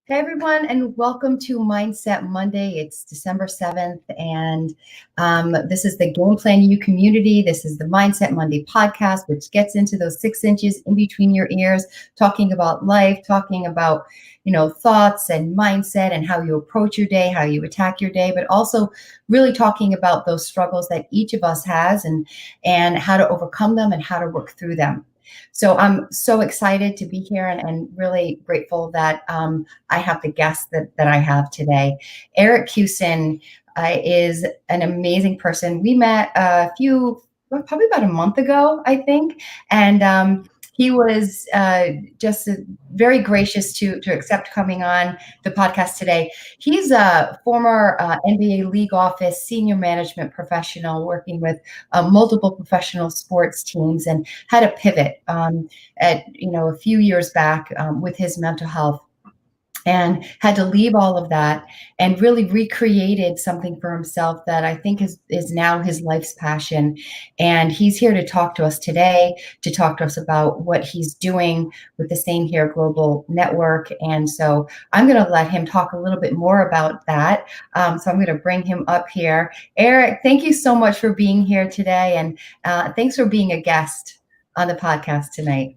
Hey everyone, and welcome to Mindset Monday. It's December 7th, and this is the Game Plan U community. This is the Mindset Monday podcast, which gets into those 6 inches in between your ears, talking about life, talking about, thoughts and mindset and how you approach your day, how you attack your day, but also really talking about those struggles that each of us has and how to overcome them and how to work through them. So I'm so excited to be here and really grateful that I have the guest that I have today. Eric Kussin is an amazing person. We met probably about a month ago, I think, and he was just very gracious to accept coming on the podcast today. He's a former NBA league office senior management professional working with multiple professional sports teams, and had a pivot at a few years back with his mental health, and had to leave all of that and really recreated something for himself that I think is now his life's passion. And he's here to talk to us today, to talk to us about what he's doing with the Same Here Global Network. And so I'm going to let him talk a little bit more about that. So I'm going to bring him up here. Eric, thank you so much for being here today. And thanks for being a guest on the podcast tonight.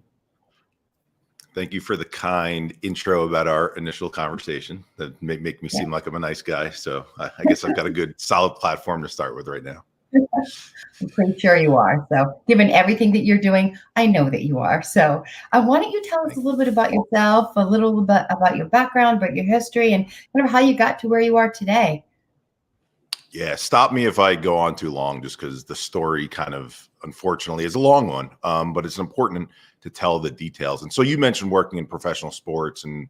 Thank you for the kind intro about our initial conversation. That make me seem like I'm a nice guy. So I guess I've got a good solid platform to start with right now. I'm pretty sure you are. So given everything that you're doing, I know that you are. So why don't you tell us a little bit about yourself, a little bit about your background, about your history, and kind of how you got to where you are today. Yeah, stop me if I go on too long, just because the story kind of, unfortunately, is a long one, but it's important to tell the details. And so you mentioned working in professional sports and,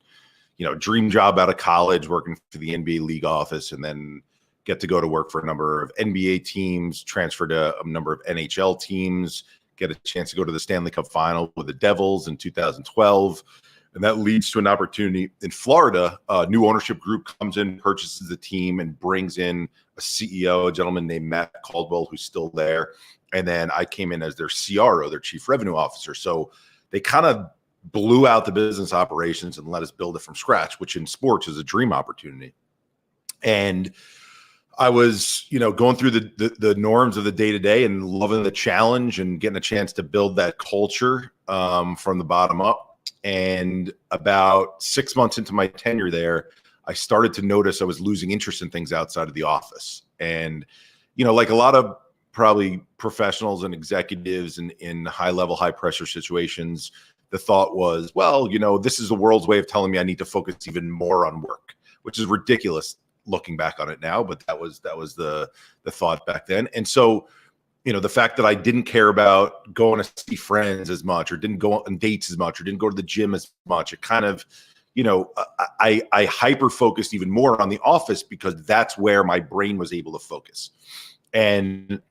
dream job out of college, working for the NBA league office, and then get to go to work for a number of NBA teams, transfer to a number of NHL teams, get a chance to go to the Stanley Cup final with the Devils in 2012. And that leads to an opportunity in Florida. A new ownership group comes in, purchases the team, and brings in a CEO, a gentleman named Matt Caldwell, who's still there. And then I came in as their CRO, their chief revenue officer. So they kind of blew out the business operations and let us build it from scratch, which in sports is a dream opportunity. And I was, going through the norms of the day-to-day and loving the challenge and getting a chance to build that culture from the bottom up. And about 6 months into my tenure there, I started to notice I was losing interest in things outside of the office. And, like a lot of probably professionals and executives in high-level, high-pressure situations, the thought was, well, this is the world's way of telling me I need to focus even more on work, which is ridiculous looking back on it now, but that was the thought back then. And so, the fact that I didn't care about going to see friends as much, or didn't go on dates as much, or didn't go to the gym as much, it kind of, I hyper-focused even more on the office because that's where my brain was able to focus. And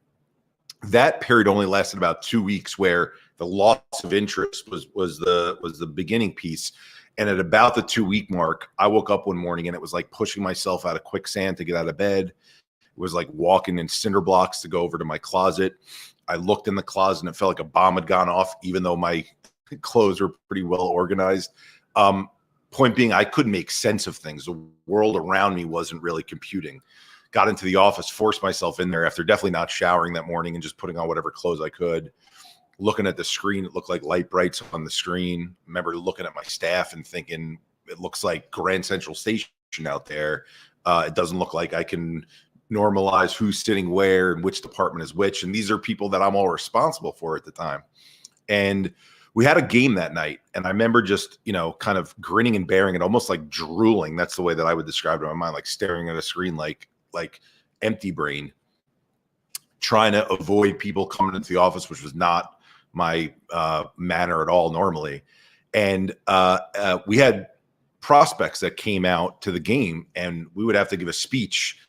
that period only lasted about 2 weeks, where the loss of interest was the beginning piece. And at about the 2-week mark, I woke up one morning and it was like pushing myself out of quicksand to get out of bed. It was like walking in cinder blocks to go over to my closet. I looked in the closet and it felt like a bomb had gone off, even though my clothes were pretty well organized. Point being, I couldn't make sense of things. The world around me wasn't really computing. Got into the office, forced myself in there after definitely not showering that morning and just putting on whatever clothes I could. Looking at the screen, it looked like light brights on the screen. Remember looking at my staff and thinking, it looks like Grand Central Station out there. It doesn't look like I can normalize who's sitting where and which department is which. And these are people that I'm all responsible for at the time. And we had a game that night. And I remember just, kind of grinning and bearing it, almost like drooling. That's the way that I would describe it in my mind, like staring at a screen, like empty brain, trying to avoid people coming into the office, which was not my manner at all normally. And we had prospects that came out to the game, and we would have to give a speech,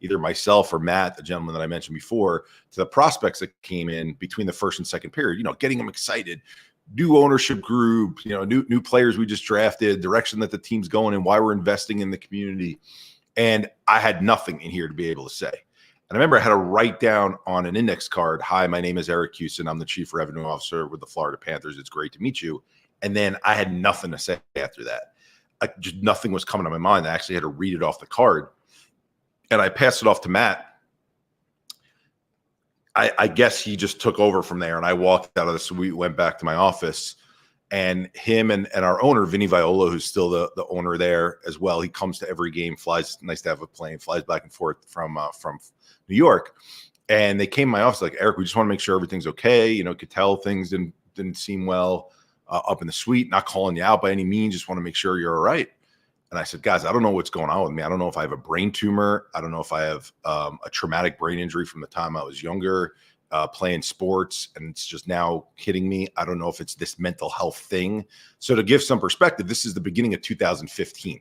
either myself or Matt, the gentleman that I mentioned before, to the prospects that came in between the first and second period, getting them excited, new ownership group, new players we just drafted, direction that the team's going in, why we're investing in the community. And I had nothing in here to be able to say. And I remember I had to write down on an index card, "Hi, my name is Eric Kussin. I'm the chief revenue officer with the Florida Panthers. It's great to meet you." And then I had nothing to say after that. just nothing was coming to my mind. I actually had to read it off the card, and I passed it off to Matt. I guess he just took over from there, and I walked out of the suite, went back to my office, and him and our owner, Vinny Viola, who's still the owner there as well. He comes to every game, flies, nice to have a plane, flies back and forth from New York. And they came to my office like, Eric, we just want to make sure everything's okay. You know, could tell things didn't seem well up in the suite, not calling you out by any means, just want to make sure you're all right. And I said, guys, I don't know what's going on with me. I don't know if I have a brain tumor. I don't know if I have a traumatic brain injury from the time I was younger, playing sports, and it's just now hitting me. I don't know if it's this mental health thing. So to give some perspective, this is the beginning of 2015.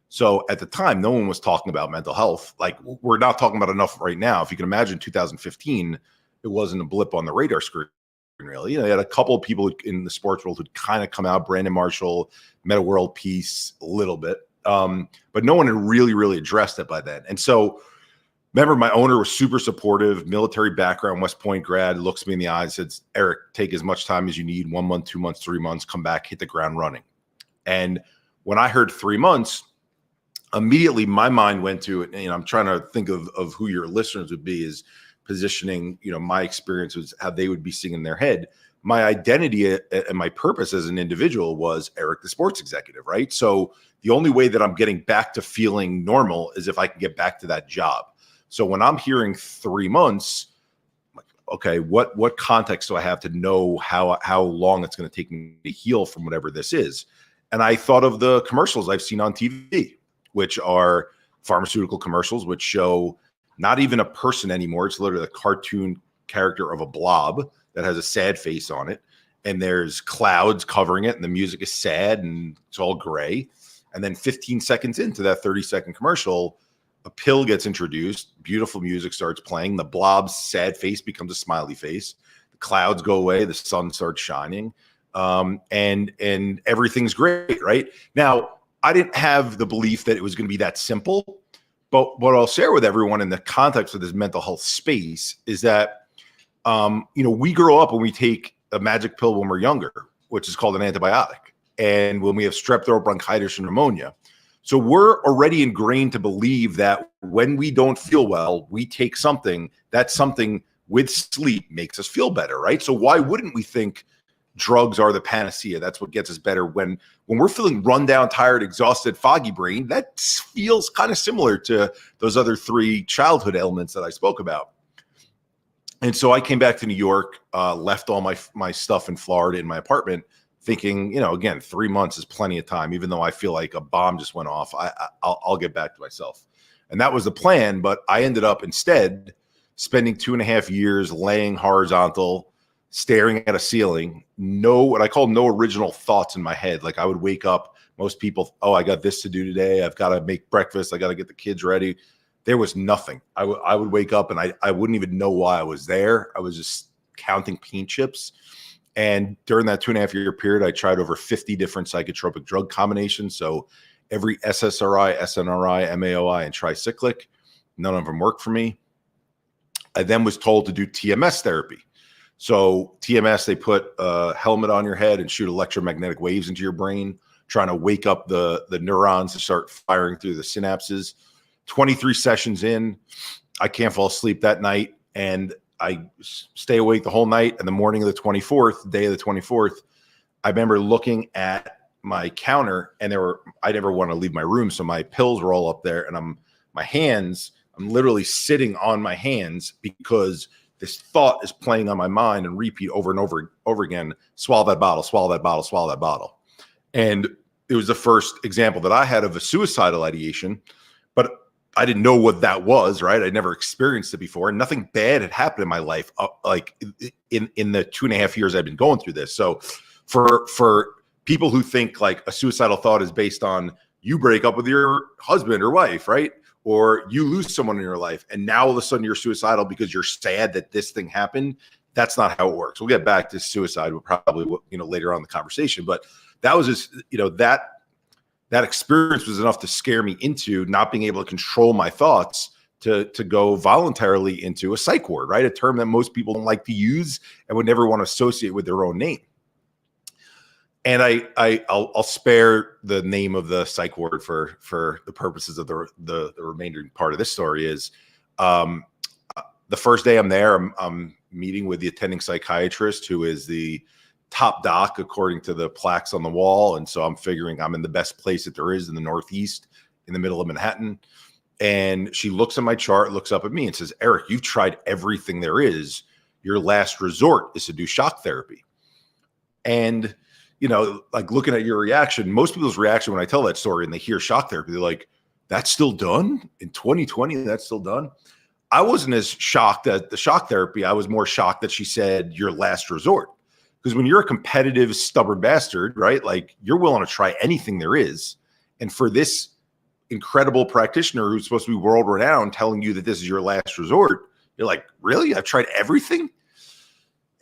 So at the time, no one was talking about mental health. Like, we're not talking about enough right now. If you can imagine 2015, it wasn't a blip on the radar screen, really. You know, you had a couple of people in the sports world who'd kind of come out. Brandon Marshall, Meta World Peace, a little bit. But no one had really addressed it by then. And so remember, my owner was super supportive, military background, West Point grad, looks me in the eye and says, Eric, take as much time as you need, 1 month, 2 months, 3 months, come back, hit the ground running. And when I heard 3 months, immediately my mind went to it. And I'm trying to think of who your listeners would be, is positioning, my experience was how they would be seeing in their head. My identity and my purpose as an individual was Eric, the sports executive, right? So the only way that I'm getting back to feeling normal is if I can get back to that job. So when I'm hearing 3 months, like, okay, what context do I have to know how long it's going to take me to heal from whatever this is? And I thought of the commercials I've seen on TV, which are pharmaceutical commercials, which show not even a person anymore. It's literally a cartoon character of a blob that has a sad face on it. And there's clouds covering it, and the music is sad and it's all gray. And then 15 seconds into that 30-second commercial, a pill gets introduced, beautiful music starts playing, the blob's sad face becomes a smiley face, the clouds go away, the sun starts shining, and everything's great, right? Now, I didn't have the belief that it was going to be that simple, but what I'll share with everyone in the context of this mental health space is that, we grow up and we take a magic pill when we're younger, which is called an antibiotic, and when we have strep throat, bronchitis, or pneumonia. So we're already ingrained to believe that when we don't feel well, we take something, that something with sleep makes us feel better, right? So why wouldn't we think drugs are the panacea? That's what gets us better. When we're feeling run down, tired, exhausted, foggy brain, that feels kind of similar to those other 3 childhood ailments that I spoke about. And so I came back to New York, left all my stuff in Florida in my apartment, thinking, again, 3 months is plenty of time. Even though I feel like a bomb just went off, I'll get back to myself. And that was the plan. But I ended up instead spending 2.5 years laying horizontal, staring at a ceiling, what I call no original thoughts in my head. Like, I would wake up, most people, I got this to do today. I've got to make breakfast. I got to get the kids ready. There was nothing. I would wake up and I wouldn't even know why I was there. I was just counting paint chips. And during that 2.5 year period, I tried over 50 different psychotropic drug combinations. So every SSRI, SNRI, MAOI, and tricyclic, none of them worked for me. I then was told to do TMS therapy. So TMS, they put a helmet on your head and shoot electromagnetic waves into your brain, trying to wake up the neurons to start firing through the synapses. 23 sessions in, I can't fall asleep that night. And I stay awake the whole night. And the morning of the 24th, day of the 24th, I remember looking at my counter, and I never want to leave my room. So my pills were all up there, and I'm literally sitting on my hands because this thought is playing on my mind and repeat over and over again. Swallow that bottle, swallow that bottle, swallow that bottle. And it was the first example that I had of a suicidal ideation, but I didn't know what that was, right? I'd never experienced it before. And nothing bad had happened in my life, like in the 2.5 years I've been going through this. So for people who think like a suicidal thought is based on you break up with your husband or wife, right? Or you lose someone in your life, and now all of a sudden you're suicidal because you're sad that this thing happened. That's not how it works. We'll get back to suicide probably later on in the conversation. But that was just, that experience was enough to scare me into not being able to control my thoughts to go voluntarily into a psych ward, right? A term that most people don't like to use and would never want to associate with their own name. And I'll spare the name of the psych ward for the purposes of the remaining part of this story. Is the first day I'm there, I'm meeting with the attending psychiatrist, who is the top doc according to the plaques on the wall. And so I'm figuring I'm in the best place that there is in the Northeast, in the middle of Manhattan. And she looks at my chart, looks up at me and says, "Eric, you've tried everything there is. Your last resort is to do shock therapy." And, like looking at your reaction, most people's reaction when I tell that story and they hear shock therapy, they're like, "That's still done in 2020? That's still done?" I wasn't as shocked at the shock therapy. I was more shocked that she said your last resort. Because when you're a competitive, stubborn bastard, right? Like, you're willing to try anything there is. And for this incredible practitioner who's supposed to be world renowned telling you that this is your last resort, you're like, really? I've tried everything?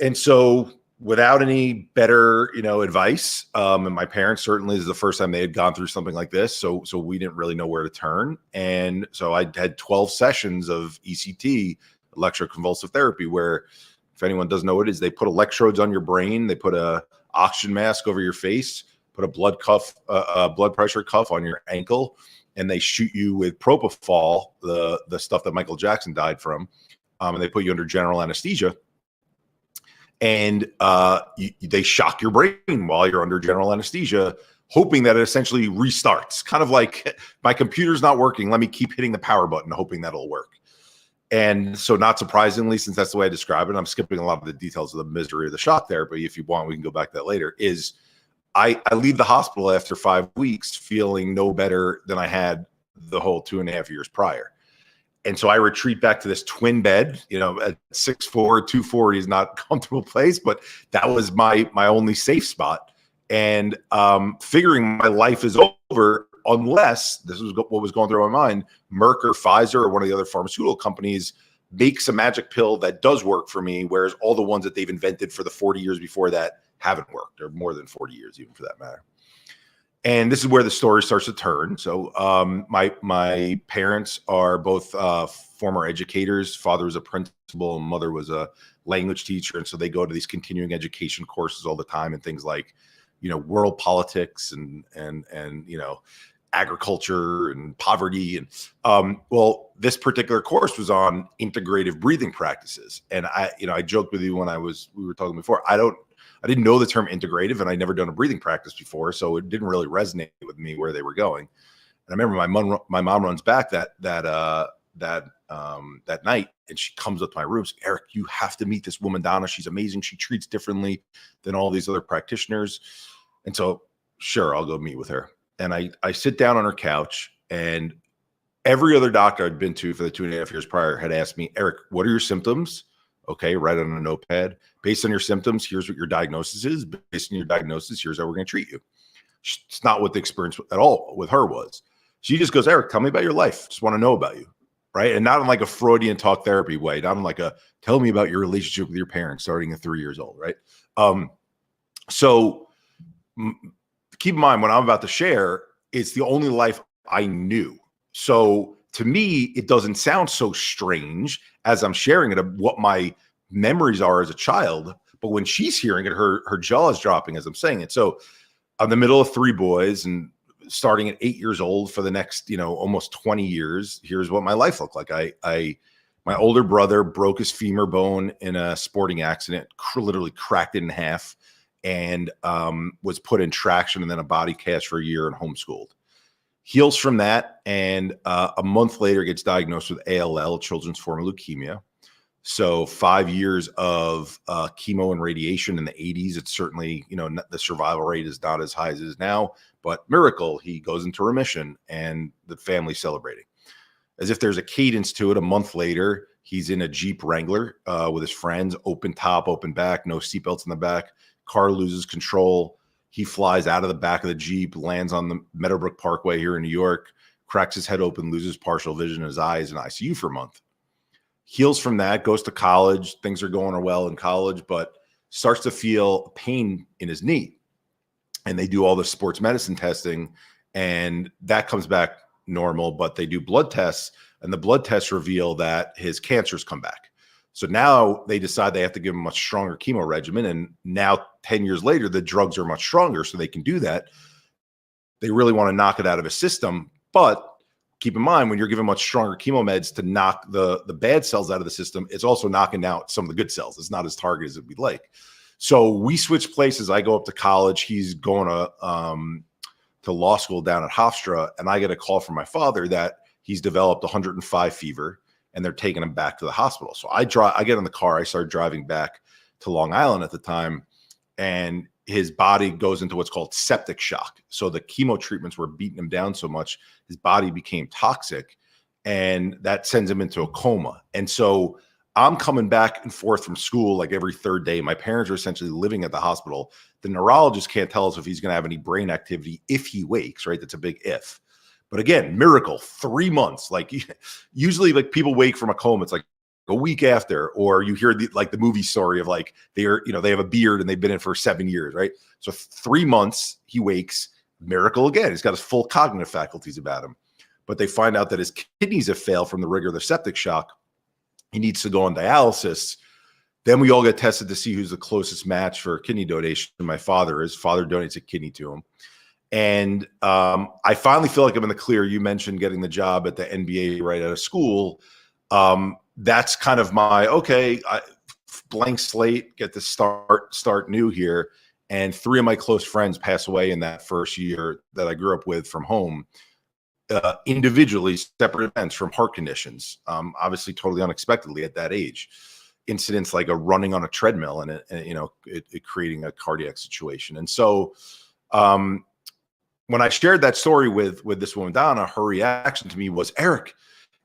And so without any better, advice, and my parents, certainly this is the first time they had gone through something like this. So we didn't really know where to turn. And so I had 12 sessions of ECT, electroconvulsive therapy, where, if anyone doesn't know what it is, they put electrodes on your brain. They put a oxygen mask over your face, put a blood pressure cuff on your ankle, and they shoot you with propofol, the stuff that Michael Jackson died from. And they put you under general anesthesia. And they shock your brain while you're under general anesthesia, hoping that it essentially restarts. Kind of like, my computer's not working, let me keep hitting the power button, hoping that'll work. And so, not surprisingly, since that's the way I describe it, I'm skipping a lot of the details of the misery of the shock therapy. If you want, we can go back to that later. Is I leave the hospital after 5 weeks feeling no better than I had the whole 2.5 years prior. And so I retreat back to this twin bed, at 6'4", 240 is not a comfortable place, but that was my only safe spot. And figuring my life is over, unless, this was what was going through my mind, Merck or Pfizer or one of the other pharmaceutical companies makes a magic pill that does work for me, whereas all the ones that they've invented for the 40 years before that haven't worked, or more than 40 years even for that matter. And this is where the story starts to turn. So my parents are both former educators. Father was a principal and mother was a language teacher. And so they go to these continuing education courses all the time, and things like, world politics and agriculture and poverty. And well, this particular course was on integrative breathing practices. And I joked with you when we were talking before, I didn't know the term integrative, and I'd never done a breathing practice before, so it didn't really resonate with me where they were going. And I remember my mom runs back that night, and she comes up to my room, says, "Eric, you have to meet this woman, Donna. She's amazing. She treats differently than all these other practitioners." And so, sure, I'll go meet with her. And I sit down on her couch, and every other doctor I'd been to for the 2.5 years prior had asked me, "Eric, what are your symptoms?" Okay, write it on a notepad. Based on your symptoms, here's what your diagnosis is. Based on your diagnosis, here's how we're going to treat you. It's not what the experience at all with her was. She just goes, "Eric, tell me about your life. Just want to know about you." Right. And not in like a Freudian talk therapy way, not in like a tell me about your relationship with your parents starting at 3 years old. Right. So keep in mind, what I'm about to share, it's the only life I knew. So to me, it doesn't sound so strange as I'm sharing it of what my memories are as a child. But when she's hearing it, her jaw is dropping as I'm saying it. So I'm the middle of 3 boys, and starting at 8 years old for the next, almost 20 years, here's what my life looked like. My older brother broke his femur bone in a sporting accident, literally cracked it in half, and was put in traction and then a body cast for a year and homeschooled. Heals from that, and a month later gets diagnosed with ALL, children's form of leukemia. So 5 years of chemo and radiation in the 80s. It's certainly, the survival rate is not as high as it is now, but miracle, he goes into remission, and the family's celebrating. As if there's a cadence to it, a month later, he's in a Jeep Wrangler with his friends, open top, open back, no seatbelts in the back. Car loses control. He flies out of the back of the Jeep, lands on the Meadowbrook Parkway here in New York, cracks his head open, loses partial vision in his eyes, in ICU for a month. Heals from that, goes to college. Things are going well in college, but starts to feel pain in his knee. And they do all the sports medicine testing, and that comes back normal, but they do blood tests, and the blood tests reveal that his cancer's come back. So now they decide they have to give him a much stronger chemo regimen. And now 10 years later, the drugs are much stronger, so they can do that. They really want to knock it out of his system. But keep in mind, when you're giving much stronger chemo meds to knock the bad cells out of the system, it's also knocking out some of the good cells. It's not as targeted as we'd like. So we switch places. I go up to college. He's going to law school down at Hofstra, and I get a call from my father that he's developed 105 fever, and they're taking him back to the hospital. So I get in the car. I start driving back to Long Island at the time, and his body goes into what's called septic shock. So the chemo treatments were beating him down so much, his body became toxic, and that sends him into a coma. And so I'm coming back and forth from school like every third day. My parents are essentially living at the hospital. The neurologist can't tell us if he's going to have any brain activity if he wakes, right? That's a big if. But again, miracle, 3 months. Like usually like people wake from a coma, it's like a week after, or you hear the movie story of like they have a beard and they've been in for 7 years, right? So 3 months he wakes, miracle again. He's got his full cognitive faculties about him. But they find out that his kidneys have failed from the rigor of the septic shock. He needs to go on dialysis. Then we all get tested to see who's the closest match for kidney donation. My father, his father donates a kidney to him. And I finally feel like I'm in the clear. You mentioned getting the job at the NBA right out of school. That's kind of my, blank slate, get to start new here. And 3 of my close friends pass away in that first year that I grew up with from home, individually, separate events from heart conditions, obviously totally unexpectedly at that age. Incidents like a running on a treadmill and it creating a cardiac situation. And so when I shared that story with this woman, Donna, her reaction to me was, Eric,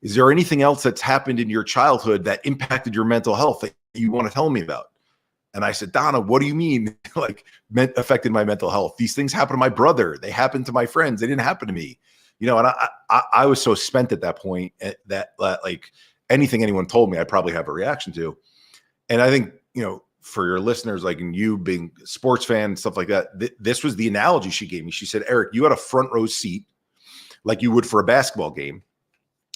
is there anything else that's happened in your childhood that impacted your mental health that you want to tell me about? And I said, Donna, what do you mean like affected my mental health? These things happened to my brother. They happened to my friends. They didn't happen to me. And I was so spent at that point that like anything anyone told me, I'd probably have a reaction to. And I think, for your listeners, like in you being a sports fan and stuff like that, this was the analogy she gave me. She said, Eric, you had a front row seat like you would for a basketball game.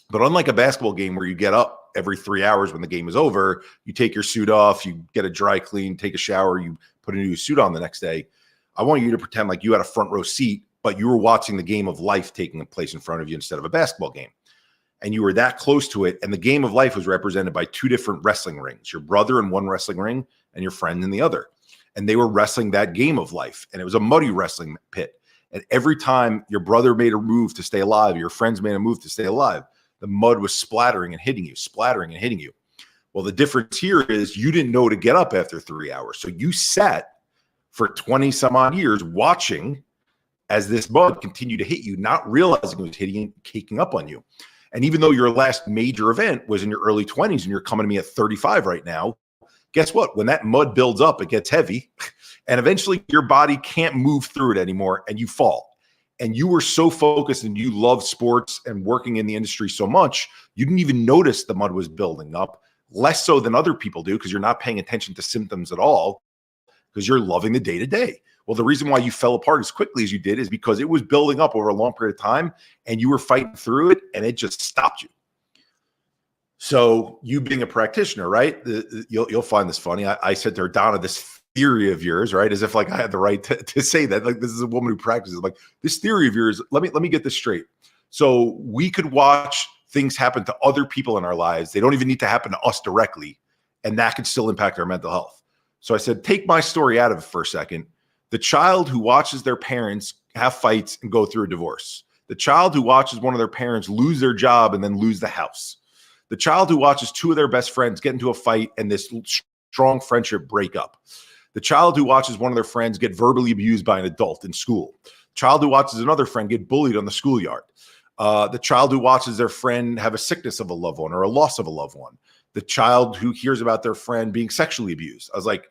But unlike a basketball game where you get up every 3 hours when the game is over, you take your suit off, you get a dry clean, take a shower, you put a new suit on the next day. I want you to pretend like you had a front row seat, but you were watching the game of life taking place in front of you instead of a basketball game. And you were that close to it. And the game of life was represented by 2 different wrestling rings, your brother in one wrestling ring and your friend in the other. And they were wrestling that game of life. And it was a muddy wrestling pit. And every time your brother made a move to stay alive, your friends made a move to stay alive, the mud was splattering and hitting you. Well, the difference here is you didn't know to get up after 3 hours. So you sat for 20 some odd years watching as this mud continued to hit you, not realizing it was caking up on you. And even though your last major event was in your early 20s and you're coming to me at 35 right now, guess what? When that mud builds up, it gets heavy and eventually your body can't move through it anymore and you fall. And you were so focused and you love sports and working in the industry so much, you didn't even notice the mud was building up, less so than other people do because you're not paying attention to symptoms at all because you're loving the day-to-day. Well, the reason why you fell apart as quickly as you did is because it was building up over a long period of time and you were fighting through it and it just stopped you. So you being a practitioner, right? You'll find this funny. I said to her, Donna, this theory of yours, right? As if like I had the right to say that. Like this is a woman who practices. Like this theory of yours, let me get this straight. So we could watch things happen to other people in our lives. They don't even need to happen to us directly. And that could still impact our mental health. So I said, take my story out of it for a second. The child who watches their parents have fights and go through a divorce. The child who watches one of their parents lose their job and then lose the house. The child who watches 2 of their best friends get into a fight and this strong friendship break up. The child who watches one of their friends get verbally abused by an adult in school. The child who watches another friend get bullied on the schoolyard. The child who watches their friend have a sickness of a loved one or a loss of a loved one. The child who hears about their friend being sexually abused. I was like,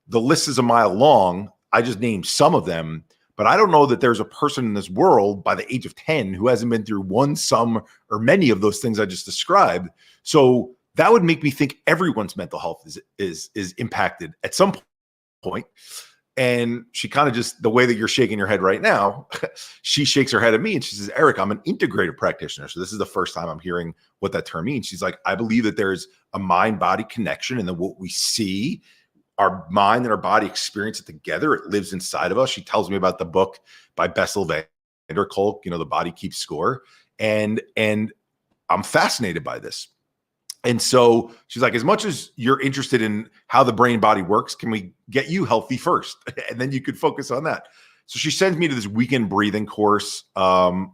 the list is a mile long. I just named some of them, but I don't know that there's a person in this world by the age of 10 who hasn't been through one, some, or many of those things I just described. So that would make me think everyone's mental health is impacted at some point. And she kind of just, the way that you're shaking your head right now, she shakes her head at me and she says, Eric, I'm an integrative practitioner. So this is the first time I'm hearing what that term means. She's like, I believe that there's a mind-body connection, and then what we see, our mind and our body experience it together. It lives inside of us. She tells me about the book by Bessel van der Kolk, The Body Keeps Score. And I'm fascinated by this. And so she's like, as much as you're interested in how the brain body works, can we get you healthy first? And then you could focus on that. So she sends me to this weekend breathing course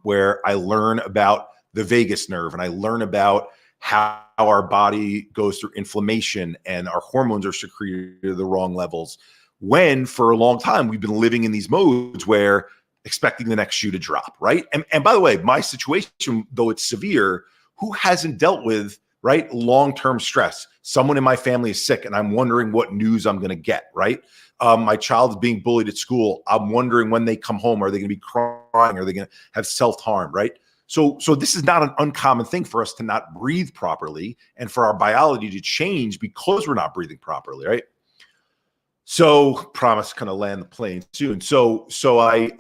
where I learn about the vagus nerve, and I learn about how our body goes through inflammation and our hormones are secreted to the wrong levels, when for a long time we've been living in these modes where expecting the next shoe to drop, right? And by the way, my situation, though it's severe, who hasn't dealt with, right, long-term stress? Someone in my family is sick and I'm wondering what news I'm going to get, right? My child is being bullied at school. I'm wondering when they come home, are they going to be crying? Are they going to have self-harm, right? So this is not an uncommon thing for us to not breathe properly and for our biology to change because we're not breathing properly, right? So promise kind of land the plane soon. So I,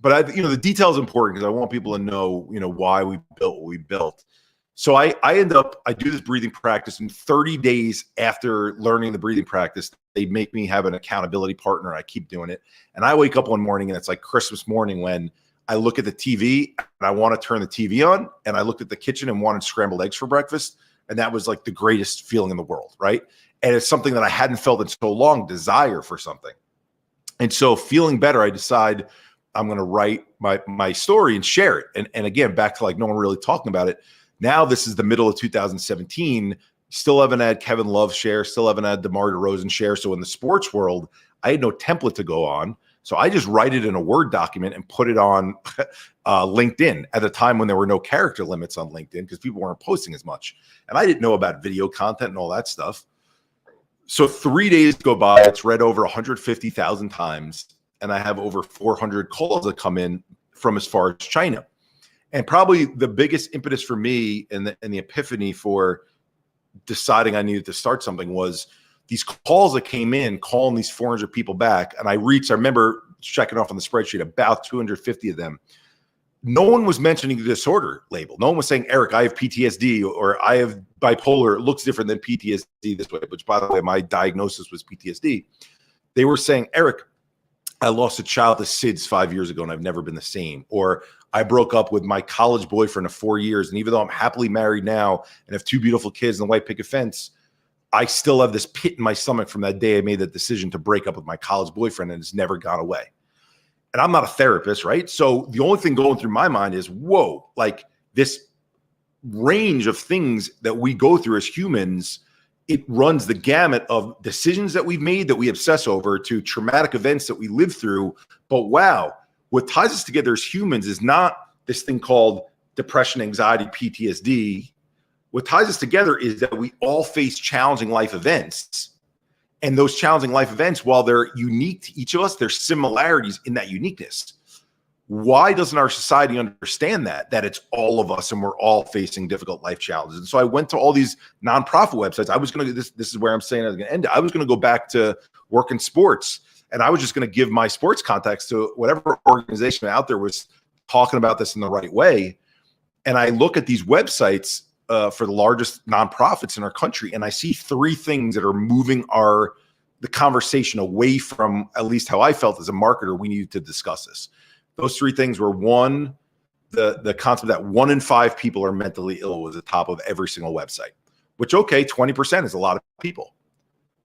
but I, the detail is important because I want people to know, why we built what we built. So I do this breathing practice, and 30 days after learning the breathing practice, they make me have an accountability partner. I keep doing it. And I wake up one morning and it's like Christmas morning when I look at the TV and I want to turn the TV on, and I looked at the kitchen and wanted scrambled eggs for breakfast. And that was like the greatest feeling in the world, right? And it's something that I hadn't felt in so long, desire for something. And so feeling better, I decide I'm going to write my story and share it. And again, back to like no one really talking about it. Now this is the middle of 2017. Still haven't had Kevin Love share. Still haven't had DeMar DeRozan share. So in the sports world, I had no template to go on. So I just write it in a Word document and put it on LinkedIn at a time when there were no character limits on LinkedIn because people weren't posting as much. And I didn't know about video content and all that stuff. So 3 days go by. It's read over 150,000 times. And I have over 400 calls that come in from as far as China. And probably the biggest impetus for me and the epiphany for deciding I needed to start something was these calls that came in, calling these 400 people back. And I remember checking off on the spreadsheet, about 250 of them. No one was mentioning the disorder label. No one was saying, Eric, I have PTSD or I have bipolar. It looks different than PTSD this way, which by the way, my diagnosis was PTSD. They were saying, Eric, I lost a child to SIDS 5 years ago and I've never been the same. Or I broke up with my college boyfriend of 4 years. And even though I'm happily married now and have 2 beautiful kids and a white picket fence, I still have this pit in my stomach from that day I made that decision to break up with my college boyfriend, and it's never gone away. And I'm not a therapist, right? So the only thing going through my mind is, whoa, like this range of things that we go through as humans, it runs the gamut of decisions that we've made that we obsess over to traumatic events that we live through. But wow, what ties us together as humans is not this thing called depression, anxiety, PTSD. What ties us together is that we all face challenging life events. And those challenging life events, while they're unique to each of us, there's similarities in that uniqueness. Why doesn't our society understand that it's all of us and we're all facing difficult life challenges? And so I went to all these nonprofit websites. I was going to, this is where I'm saying I was going to end it. I was going to go back to work in sports, and I was just going to give my sports contacts to whatever organization out there was talking about this in the right way. And I look at these websites for the largest nonprofits in our country, and I see 3 things that are moving the conversation away from at least how I felt as a marketer we needed to discuss this. Those 3 things were, one, the concept that 1 in 5 people are mentally ill was the top of every single website, which, okay, 20% is a lot of people.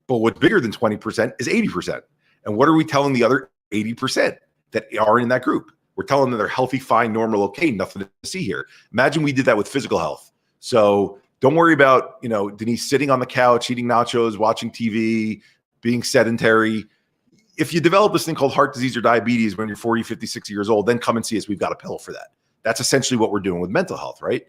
But what's bigger than 20% is 80%. And what are we telling the other 80% that are in that group? We're telling them they're healthy, fine, normal, okay, nothing to see here. Imagine we did that with physical health. So don't worry about, Denise sitting on the couch, eating nachos, watching TV, being sedentary. If you develop this thing called heart disease or diabetes when you're 40, 50, 60 years old, then come and see us. We've got a pill for that. That's essentially what we're doing with mental health, right?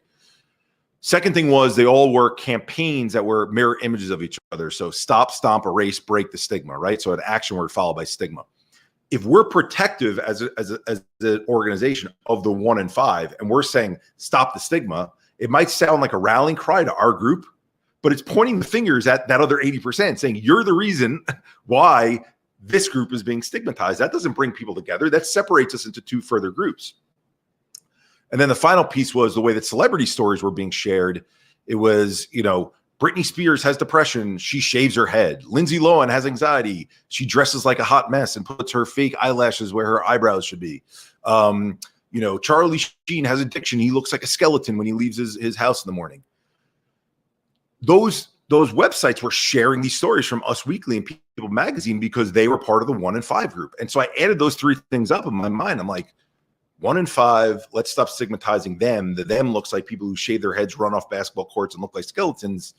Second thing was they all were campaigns that were mirror images of each other. So stop, stomp, erase, break the stigma, right? So an action word followed by stigma. If we're protective as an organization of the 1 in 5, and we're saying stop the stigma, it might sound like a rallying cry to our group, but it's pointing the fingers at that other 80%, saying you're the reason why this group is being stigmatized. That doesn't bring people together. That separates us into two further groups. And then the final piece was the way that celebrity stories were being shared. It was, Britney Spears has depression. She shaves her head. Lindsay Lohan has anxiety. She dresses like a hot mess and puts her fake eyelashes where her eyebrows should be. Charlie Sheen has addiction. He looks like a skeleton when he leaves his house in the morning. Those websites were sharing these stories from Us Weekly and People Magazine because they were part of the 1 in 5 group. And so I added those three things up in my mind. I'm like, 1 in 5, let's stop stigmatizing them. The them looks like people who shave their heads, run off basketball courts, and look like skeletons.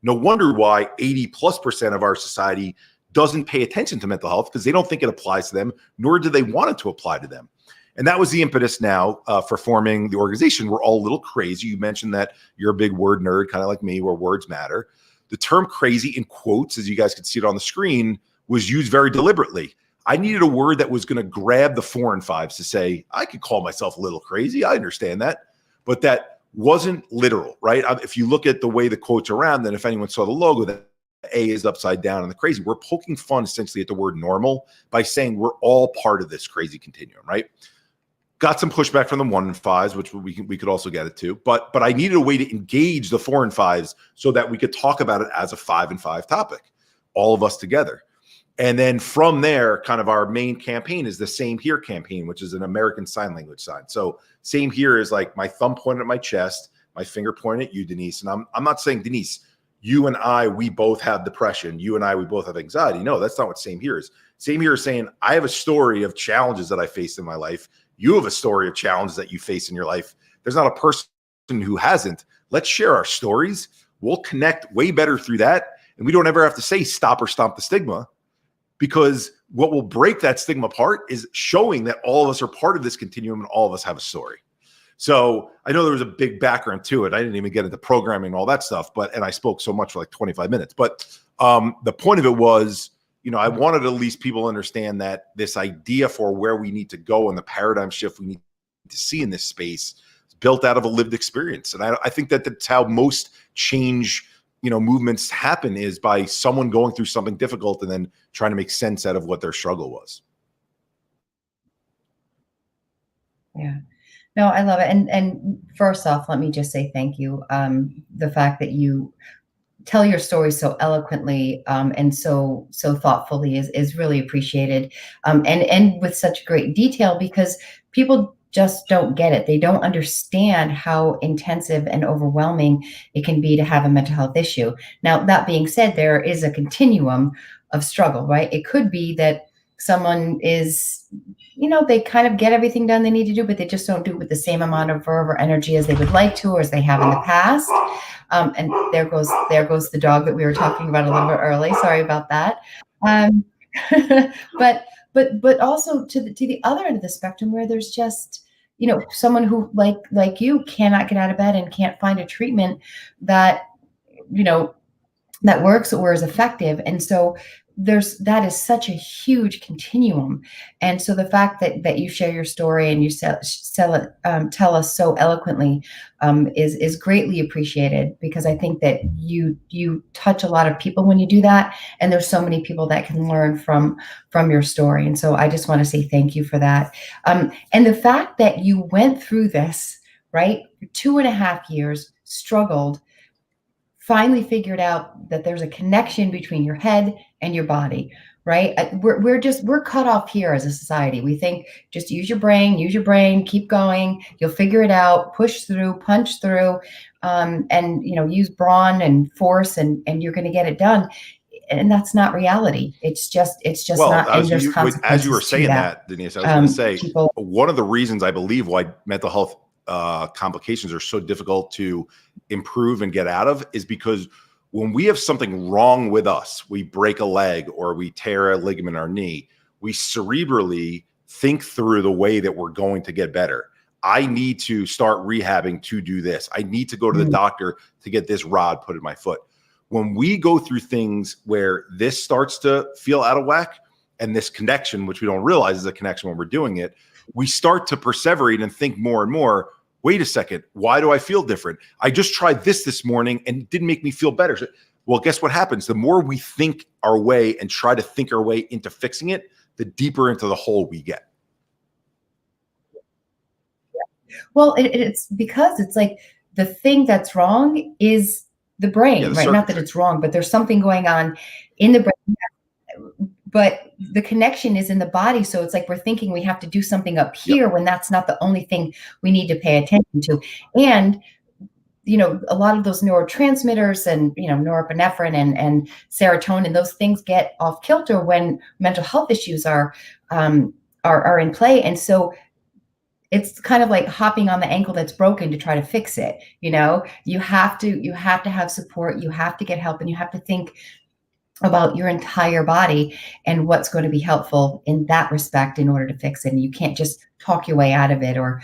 No wonder why 80+% of our society doesn't pay attention to mental health, because they don't think it applies to them, nor do they want it to apply to them. And that was the impetus now for forming the organization. We're all a little crazy. You mentioned that you're a big word nerd, kind of like me, where words matter. The term crazy, in quotes, as you guys could see it on the screen, was used very deliberately. I needed a word that was going to grab the 4 and 5s to say, I could call myself a little crazy. I understand that. But that wasn't literal, right? If you look at the way the quotes are around, then if anyone saw the logo, that A is upside down and the crazy. We're poking fun essentially at the word normal by saying we're all part of this crazy continuum, right? Got some pushback from the 1 and 5s, which we could also get it to, but I needed a way to engage the 4 and 5s so that we could talk about it as a 5 and 5 topic, all of us together. And then from there, kind of our main campaign is the Same Here campaign, which is an American Sign Language sign. So Same Here is like my thumb pointed at my chest, my finger pointed at you, Denise. And I'm not saying, Denise, you and I, we both have depression. You and I, we both have anxiety. No, that's not what Same Here is. Same Here is saying I have a story of challenges that I faced in my life. You have a story of challenges that you face in your life. There's not a person who hasn't. Let's share our stories. We'll connect way better through that. And we don't ever have to say stop or stomp the stigma, because what will break that stigma apart is showing that all of us are part of this continuum and all of us have a story. So I know there was a big background to it. I didn't even get into programming and all that stuff, and I spoke so much for like 25 minutes. But the point of it was, I wanted at least people understand that this idea for where we need to go and the paradigm shift we need to see in this space is built out of a lived experience. And I think that that's how most change, movements happen, is by someone going through something difficult and then trying to make sense out of what their struggle was. Yeah. No, I love it. And first off, let me just say thank you. The fact that you tell your story so eloquently and so thoughtfully is really appreciated, and with such great detail, because people just don't get it. They don't understand how intensive and overwhelming it can be to have a mental health issue. Now, that being said, there is a continuum of struggle, right? It could be that someone is, they kind of get everything done they need to do, but they just don't do it with the same amount of verve or energy as they would like to, or as they have in the past. And there goes the dog that we were talking about a little bit early. Sorry about that. But also to the other end of the spectrum, where there's just, someone who like you cannot get out of bed and can't find a treatment that, that works or is effective. And so that is such a huge continuum. And so the fact that you share your story and you tell us so eloquently is greatly appreciated, because I think that you touch a lot of people when you do that, and there's so many people that can learn from your story. And so I just want to say thank you for that. And the fact that you went through this, right, for 2.5 years, struggled, finally figured out that there's a connection between your head and your body, right? We're cut off here as a society. We think just use your brain, keep going, you'll figure it out, push through, punch through, and use brawn and force, and you're going to get it done. And that's not reality. It's just not. And there's consequences as you were saying that, Denise, I was going to say one of the reasons I believe why mental health complications are so difficult to improve and get out of is because when we have something wrong with us, we break a leg or we tear a ligament in our knee, we cerebrally think through the way that we're going to get better. I need to start rehabbing to do this. I need to go to the doctor to get this rod put in my foot. When we go through things where this starts to feel out of whack, and this connection, which we don't realize is a connection when we're doing it, we start to perseverate and think more and more, wait a second, why do I feel different? I just tried this morning and it didn't make me feel better. So Well, guess what happens? The more we think our way and try to think our way into fixing it, the deeper into the hole we get. Well, it's because it's like the thing that's wrong is the brain, The right? Not that circuitry. it's wrong, but there's something going on in the brain. But the connection is in the body. So it's like we're thinking we have to do something up here when that's not the only thing we need to pay attention to. And a lot of those neurotransmitters and, norepinephrine and serotonin, those things get off kilter when mental health issues are in play. And so it's kind of like hopping on the ankle that's broken to try to fix it. You have to have support, you have to get help, and you have to think about your entire body and what's going to be helpful in that respect in order to fix it. And you can't just talk your way out of it or,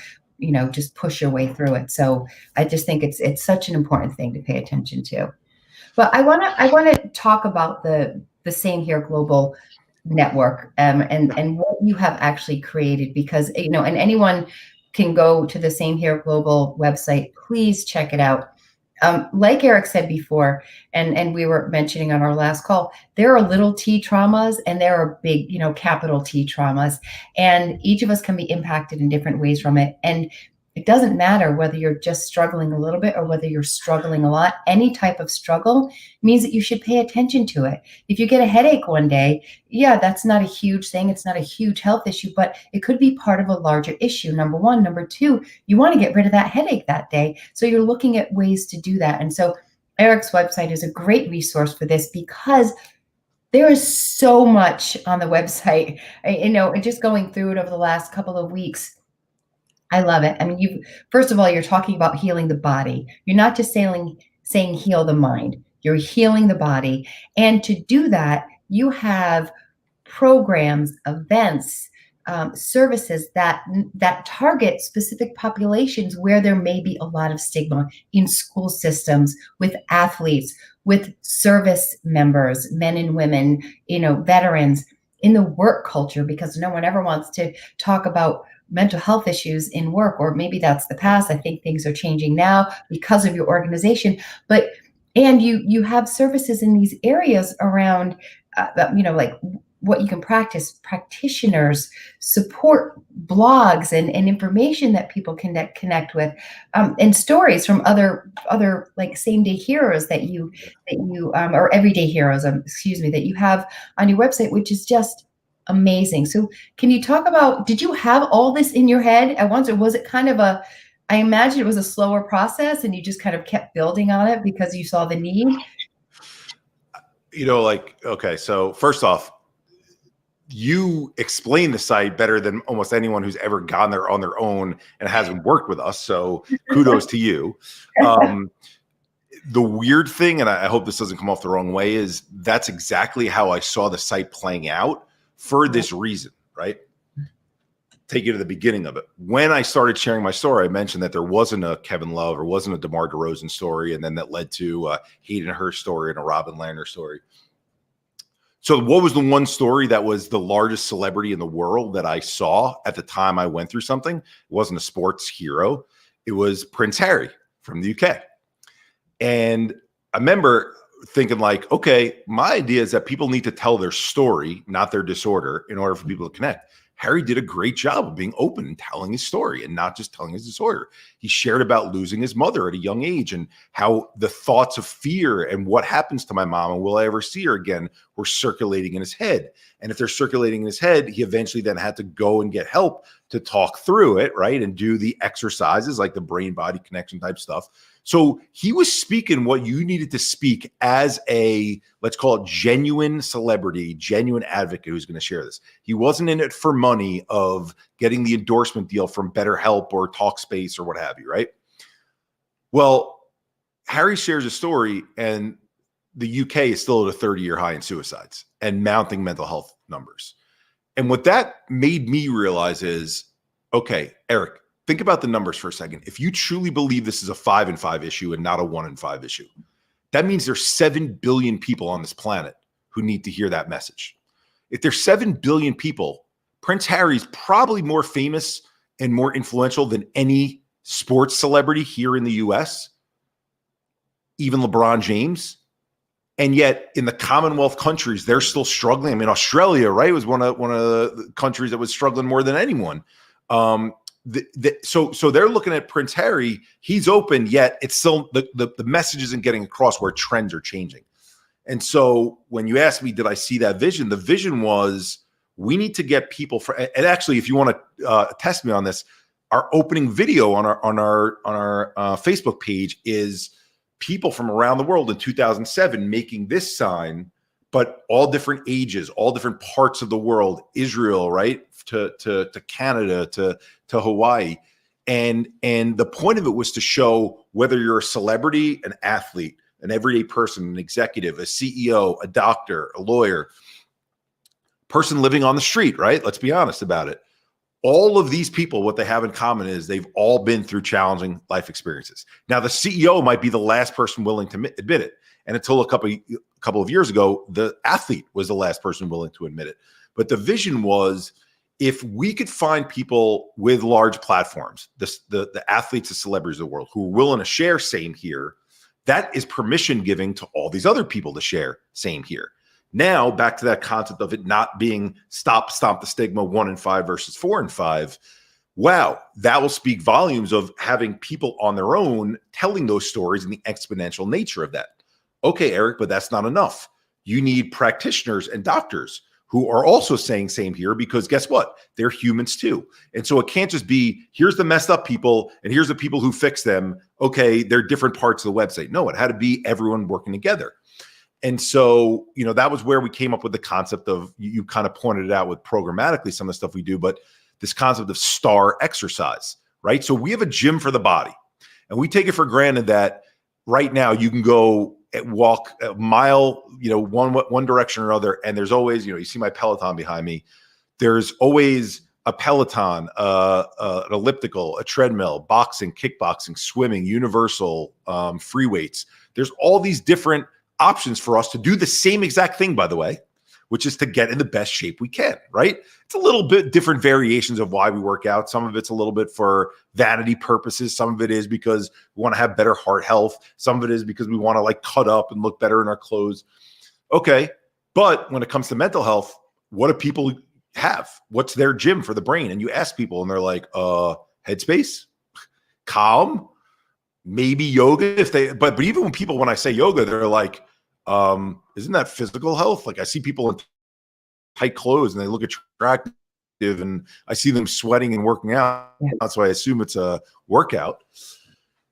just push your way through it. So I just think it's such an important thing to pay attention to. But I want to talk about the Same Here Global network and what you have actually created, because, and anyone can go to the Same Here Global website. Please check it out. Like Eric said before, and we were mentioning on our last call, there are little t traumas and there are big, capital T traumas, and each of us can be impacted in different ways from it. And it doesn't matter whether you're just struggling a little bit or whether you're struggling a lot. Any type of struggle means that you should pay attention to it. If you get a headache one day, yeah, that's not a huge thing. It's not a huge health issue, but it could be part of a larger issue. Number one. Number two, you want to get rid of that headache that day. So you're looking at ways to do that. And so Eric's website is a great resource for this, because there is so much on the website. And just going through it over the last couple of weeks, I love it. I mean, first of all, you're talking about healing the body. You're not just saying heal the mind. You're healing the body. And to do that, you have programs, events, services that target specific populations where there may be a lot of stigma in school systems, with athletes, with service members, men and women, veterans, in the work culture, because no one ever wants to talk about mental health issues in work, or maybe that's the past. I think things are changing now because of your organization. And you have services in these areas around, like what you can practice, practitioners, support, blogs, and information that people can connect with, and stories from other like same day heroes that you or everyday heroes, that you have on your website, which is just amazing. So can you talk about, did you have all this in your head at once, or was it kind of I imagine it was a slower process and you just kind of kept building on it because you saw the need? Okay, so first off, you explain the site better than almost anyone who's ever gone there on their own and hasn't worked with us. So kudos to you. The weird thing, and I hope this doesn't come off the wrong way, is that's exactly how I saw the site playing out for this reason, right? Take you to the beginning of it. When I started sharing my story, I mentioned that there wasn't a Kevin Love or wasn't a DeMar DeRozan story, and then that led to a Hayden Hurst story and a Robin Lerner story. So what was the one story that was the largest celebrity in the world that I saw at the time I went through something? It wasn't a sports hero. It was Prince Harry from the UK. And I remember thinking like, okay, my idea is that people need to tell their story, not their disorder, in order for people to connect. Harry did a great job of being open and telling his story and not just telling his disorder. He shared about losing his mother at a young age and how the thoughts of fear and what happens to my mom and will I ever see her again were circulating in his head. And if they're circulating in his head, he eventually then had to go and get help to talk through it, right? And do the exercises like the brain-body connection type stuff. So he was speaking what you needed to speak as a, let's call it genuine celebrity, genuine advocate who's going to share this. He wasn't in it for money of getting the endorsement deal from BetterHelp or Talkspace or what have you, right? Well, Harry shares a story and the UK is still at a 30-year high in suicides and mounting mental health numbers. And what that made me realize is, okay, Eric, think about the numbers for a second. If you truly believe this is a 5 in 5 issue and not a 1 in 5 issue, that means there's 7 billion people on this planet who need to hear that message. If there's 7 billion people, Prince Harry's probably more famous and more influential than any sports celebrity here in the US, even LeBron James. And yet in the Commonwealth countries, they're still struggling. I mean, Australia, right, was one of the countries that was struggling more than anyone. So they're looking at Prince Harry. He's open, yet it's still the message isn't getting across where trends are changing. And so when you ask me, did I see that vision? The vision was we need to get people and actually, if you want to test me on this, our opening video on our Facebook page is people from around the world in 2007 making this sign, but all different ages, all different parts of the world, Israel, right, to Canada, to Hawaii. And the point of it was to show whether you're a celebrity, an athlete, an everyday person, an executive, a CEO, a doctor, a lawyer, person living on the street, right? Let's be honest about it. All of these people, what they have in common is they've all been through challenging life experiences. Now, the CEO might be the last person willing to admit it. And until a couple of years ago, the athlete was the last person willing to admit it. But the vision was, if we could find people with large platforms, the athletes, the celebrities of the world, who are willing to share same here, that is permission giving to all these other people to share same here. Now, back to that concept of it not being stomp the stigma 1 in 5 versus 4 in 5. Wow, that will speak volumes of having people on their own telling those stories and the exponential nature of that. Okay, Eric, but that's not enough. You need practitioners and doctors who are also saying same here, because guess what? They're humans too. And so it can't just be, here's the messed up people and here's the people who fix them. Okay, they're different parts of the website. No, it had to be everyone working together. And so, that was where we came up with the concept of, you kind of pointed it out with programmatically some of the stuff we do, but this concept of STAR exercise, right? So we have a gym for the body, and we take it for granted that right now you can go and walk a mile, one direction or other. And there's always, you see my Peloton behind me. There's always a Peloton, an elliptical, a treadmill, boxing, kickboxing, swimming, universal, free weights. There's all these different options for us to do the same exact thing, by the way, which is to get in the best shape we can, right? It's a little bit different variations of why we work out. Some of it's a little bit for vanity purposes. Some of it is because we want to have better heart health. Some of it is because we want to cut up and look better in our clothes. Okay. But when it comes to mental health, what do people have? What's their gym for the brain? And you ask people and they're like, Headspace, Calm, maybe yoga if they, but even when I say yoga, they're like, isn't that physical health? I see people in tight clothes and they look attractive and I see them sweating and working out. Yeah. So I assume it's a workout.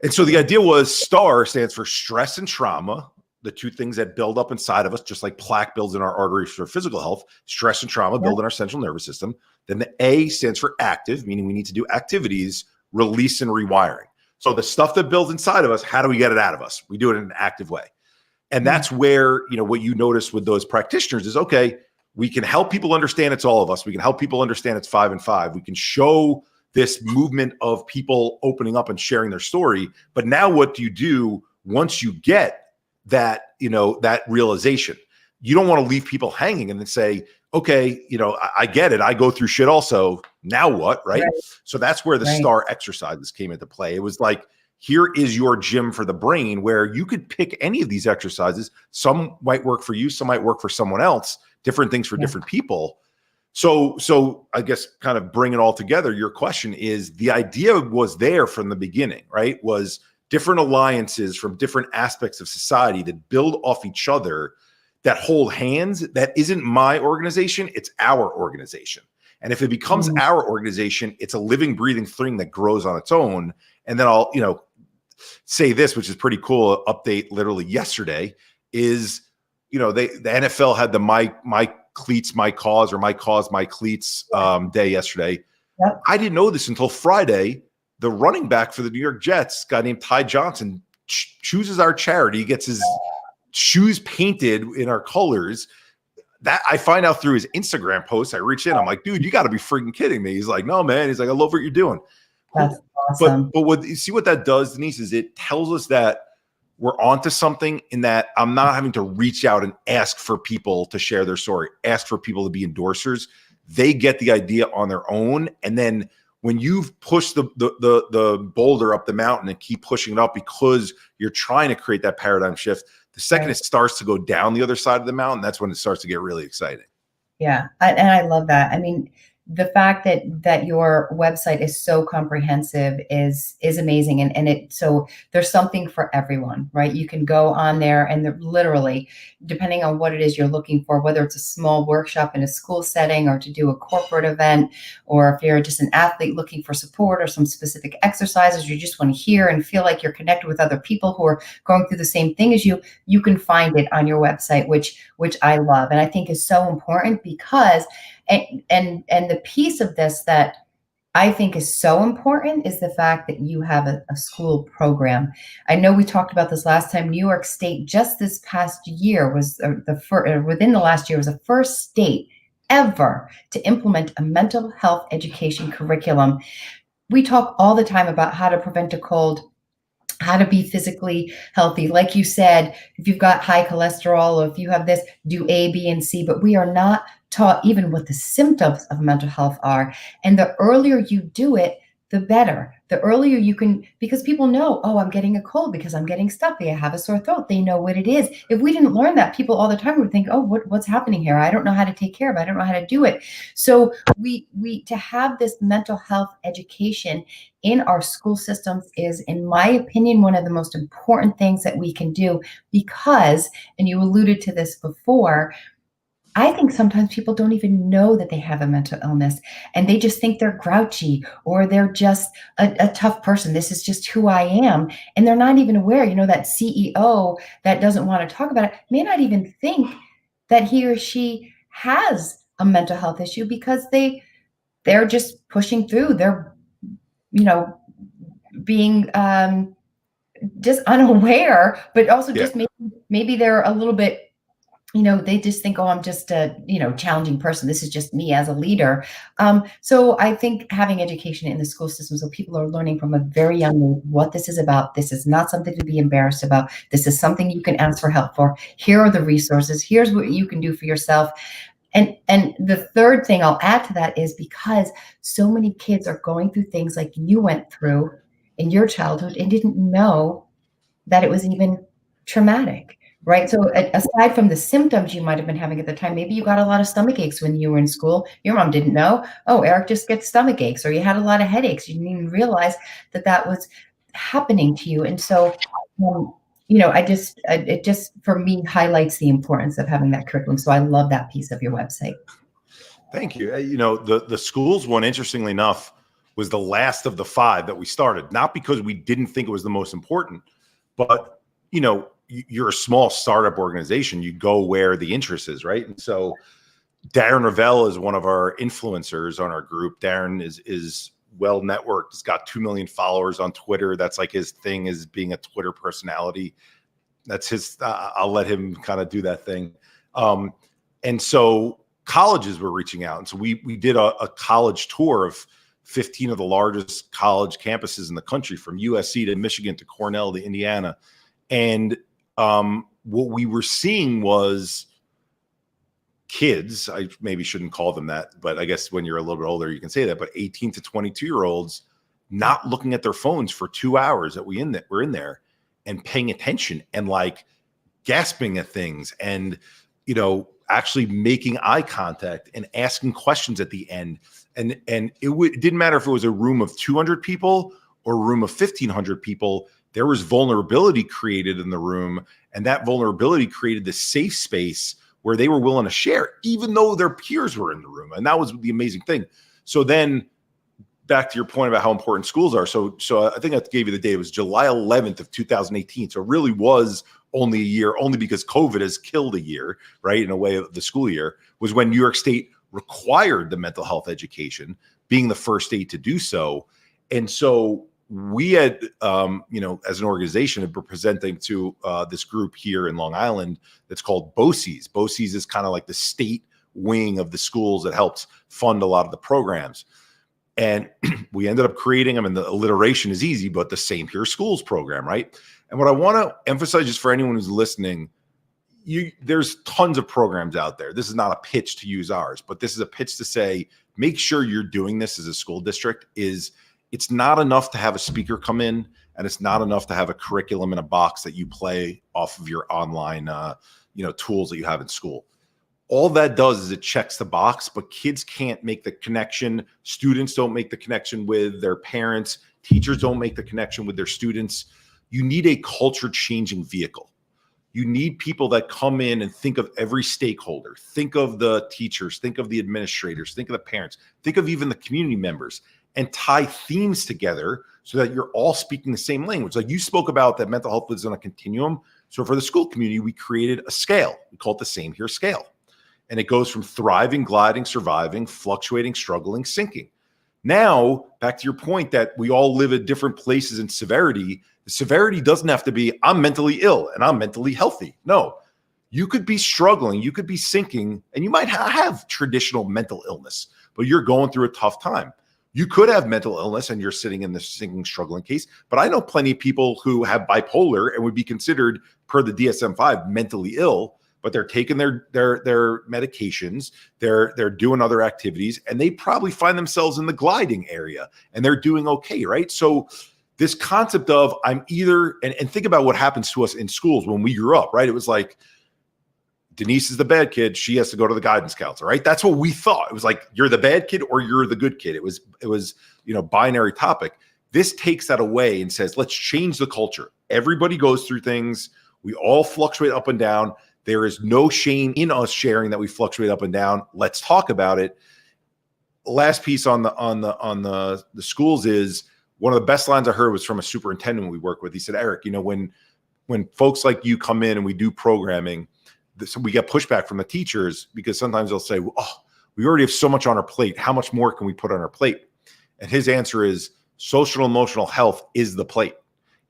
And so the idea was STAR stands for stress and trauma, the two things that build up inside of us, just like plaque builds in our arteries for physical health. Stress and trauma build in our central nervous system. Then the A stands for active, meaning we need to do activities, release and rewiring. So the stuff that builds inside of us, how do we get it out of us? We do it in an active way. And that's where, what you notice with those practitioners is, okay, we can help people understand it's all of us. We can help people understand it's 5 and 5. We can show this movement of people opening up and sharing their story. But now what do you do once you get that, that realization? You don't want to leave people hanging and then say, okay, I get it. I go through shit also. Now what, right? So that's where the STAR exercises came into play. It was like, here is your gym for the brain, where you could pick any of these exercises. Some might work for you. Some might work for someone else. Different things for different people. So I guess kind of bring it all together. Your question is, the idea was there from the beginning, right? Was different alliances from different aspects of society that build off each other, that hold hands. That isn't my organization. It's our organization. And if it becomes our organization, it's a living, breathing thing that grows on its own. And then I'll, say this, which is pretty cool. Update literally yesterday is, the NFL had the my cleats, my cause, or my cause, my cleats day yesterday. Yep. I didn't know this until Friday. The running back for the New York Jets, a guy named Ty Johnson, chooses our charity. He gets his shoes painted in our colors. That I find out through his Instagram post. I reach in. I'm like, dude, you got to be freaking kidding me. He's like, no, man. He's like, I love what you're doing. That's awesome. But what you see what that does, Denise, is it tells us that we're onto something, in that I'm not having to reach out and ask for people to share their story, ask for people to be endorsers. They get the idea on their own. And then when you've pushed the boulder up the mountain and keep pushing it up because you're trying to create that paradigm shift, The second Right. it starts to go down the other side of the mountain, that's when it starts to get really exciting. Yeah, and I love that. I mean, the fact that your website is so comprehensive is amazing, and so there's something for everyone, right? You can go on there, and literally, depending on what it is you're looking for, whether it's a small workshop in a school setting, or to do a corporate event, or if you're just an athlete looking for support or some specific exercises you just want to hear and feel like you're connected with other people who are going through the same thing as you, you can find it on your website, which I love and I think is so important because and the piece of this that I think is so important is the fact that you have a school program. I know we talked about this last time. New York State just this past year was the first, within the last year was the first state ever to implement a mental health education curriculum. We talk all the time about how to prevent a cold, how to be physically healthy. Like you said, if you've got high cholesterol or if you have this, do A, B, and C, but we are not taught even what the symptoms of mental health are. And the earlier you do it, the better. The earlier you can, because people know, oh, I'm getting a cold because I'm getting stuffy. I have a sore throat. They know what it is. If we didn't learn that, people all the time would think, oh, what's happening here? I don't know how to take care of it. I don't know how to do it. So we to have this mental health education in our school systems is, in my opinion, one of the most important things that we can do because, and you alluded to this before, I think sometimes people don't even know that they have a mental illness and they just think they're grouchy or they're just a tough person. This is just who I am. And they're not even aware, that CEO that doesn't want to talk about it may not even think that he or she has a mental health issue because they're just pushing through. They're, being just unaware, but also Yeah. just maybe they're a little bit, they just think, oh, I'm just a, challenging person. This is just me as a leader. So I think having education in the school system so people are learning from a very young age what this is about. This is not something to be embarrassed about. This is something you can ask for help for. Here are the resources. Here's what you can do for yourself. And the third thing I'll add to that is because so many kids are going through things like you went through in your childhood and didn't know that it was even traumatic, right? So aside from the symptoms you might have been having at the time, maybe you got a lot of stomach aches when you were in school. Your mom didn't know. Oh, Eric just gets stomach aches, or you had a lot of headaches. You didn't even realize that was happening to you. And so, it just for me highlights the importance of having that curriculum. So I love that piece of your website. Thank you. The schools one, interestingly enough, was the last of the 5 that we started, not because we didn't think it was the most important, but you're a small startup organization. You go where the interest is, right? And so Darren Ravel is one of our influencers on our group. Darren is well networked. He's got 2 million followers on Twitter. That's like his thing, is being a Twitter personality. That's his, I'll let him kind of do that thing. And so colleges were reaching out. And so we did a college tour of 15 of the largest college campuses in the country, from USC to Michigan to Cornell to Indiana. And what we were seeing was kids, I maybe shouldn't call them that, but I guess when you're a little bit older, you can say that, but 18 to 22-year-olds not looking at their phones for 2 hours that we're in there and paying attention and like gasping at things and, actually making eye contact and asking questions at the end. And it didn't matter if it was a room of 200 people or a room of 1,500 people. There was vulnerability created in the room, and that vulnerability created the safe space where they were willing to share, even though their peers were in the room. And that was the amazing thing. So then back to your point about how important schools are. So I think I gave you the date. It was July 11th of 2018. So it really was only a year, only because COVID has killed a year, right? In a way, of the school year was when New York State required the mental health education, being the first state to do so. And so we had, as an organization, have been presenting to this group here in Long Island that's called BOCES. BOCES is kind of like the state wing of the schools that helps fund a lot of the programs. And we ended up creating them, and the alliteration is easy, but the St. Pure Schools program, right? And what I want to emphasize, just for anyone who's listening, there's tons of programs out there. This is not a pitch to use ours, but this is a pitch to say, make sure you're doing this as a school district. Is It's not enough to have a speaker come in, and it's not enough to have a curriculum in a box that you play off of your online, tools that you have in school. All that does is it checks the box, but kids can't make the connection. Students don't make the connection with their parents. Teachers don't make the connection with their students. You need a culture changing vehicle. You need people that come in and think of every stakeholder. Think of the teachers, think of the administrators, think of the parents, think of even the community members, and tie themes together so that you're all speaking the same language. Like you spoke about that mental health lives on a continuum. So for the school community, we created a scale. We call it the Same Here scale. And it goes from thriving, gliding, surviving, fluctuating, struggling, sinking. Now, back to your point that we all live at different places in severity. The severity doesn't have to be, I'm mentally ill and I'm mentally healthy. No, you could be struggling, you could be sinking, and you might have traditional mental illness, but you're going through a tough time. You could have mental illness and you're sitting in the sinking, struggling case, but I know plenty of people who have bipolar and would be considered, per the DSM-5, mentally ill, but they're taking their medications, they're doing other activities, and they probably find themselves in the gliding area and they're doing okay, right? So this concept of I'm either, and think about what happens to us in schools when we grew up, right? It was like, Denise is the bad kid. She has to go to the guidance counselor, right? That's what we thought. It was like, you're the bad kid or you're the good kid. It was, binary topic. This takes that away and says, let's change the culture. Everybody goes through things. We all fluctuate up and down. There is no shame in us sharing that we fluctuate up and down. Let's talk about it. Last piece on the schools is one of the best lines I heard was from a superintendent we work with. He said, Eric, when folks like you come in and we do programming, so we get pushback from the teachers because sometimes they'll say, oh, we already have so much on our plate. How much more can we put on our plate? And his answer is social and emotional health is the plate.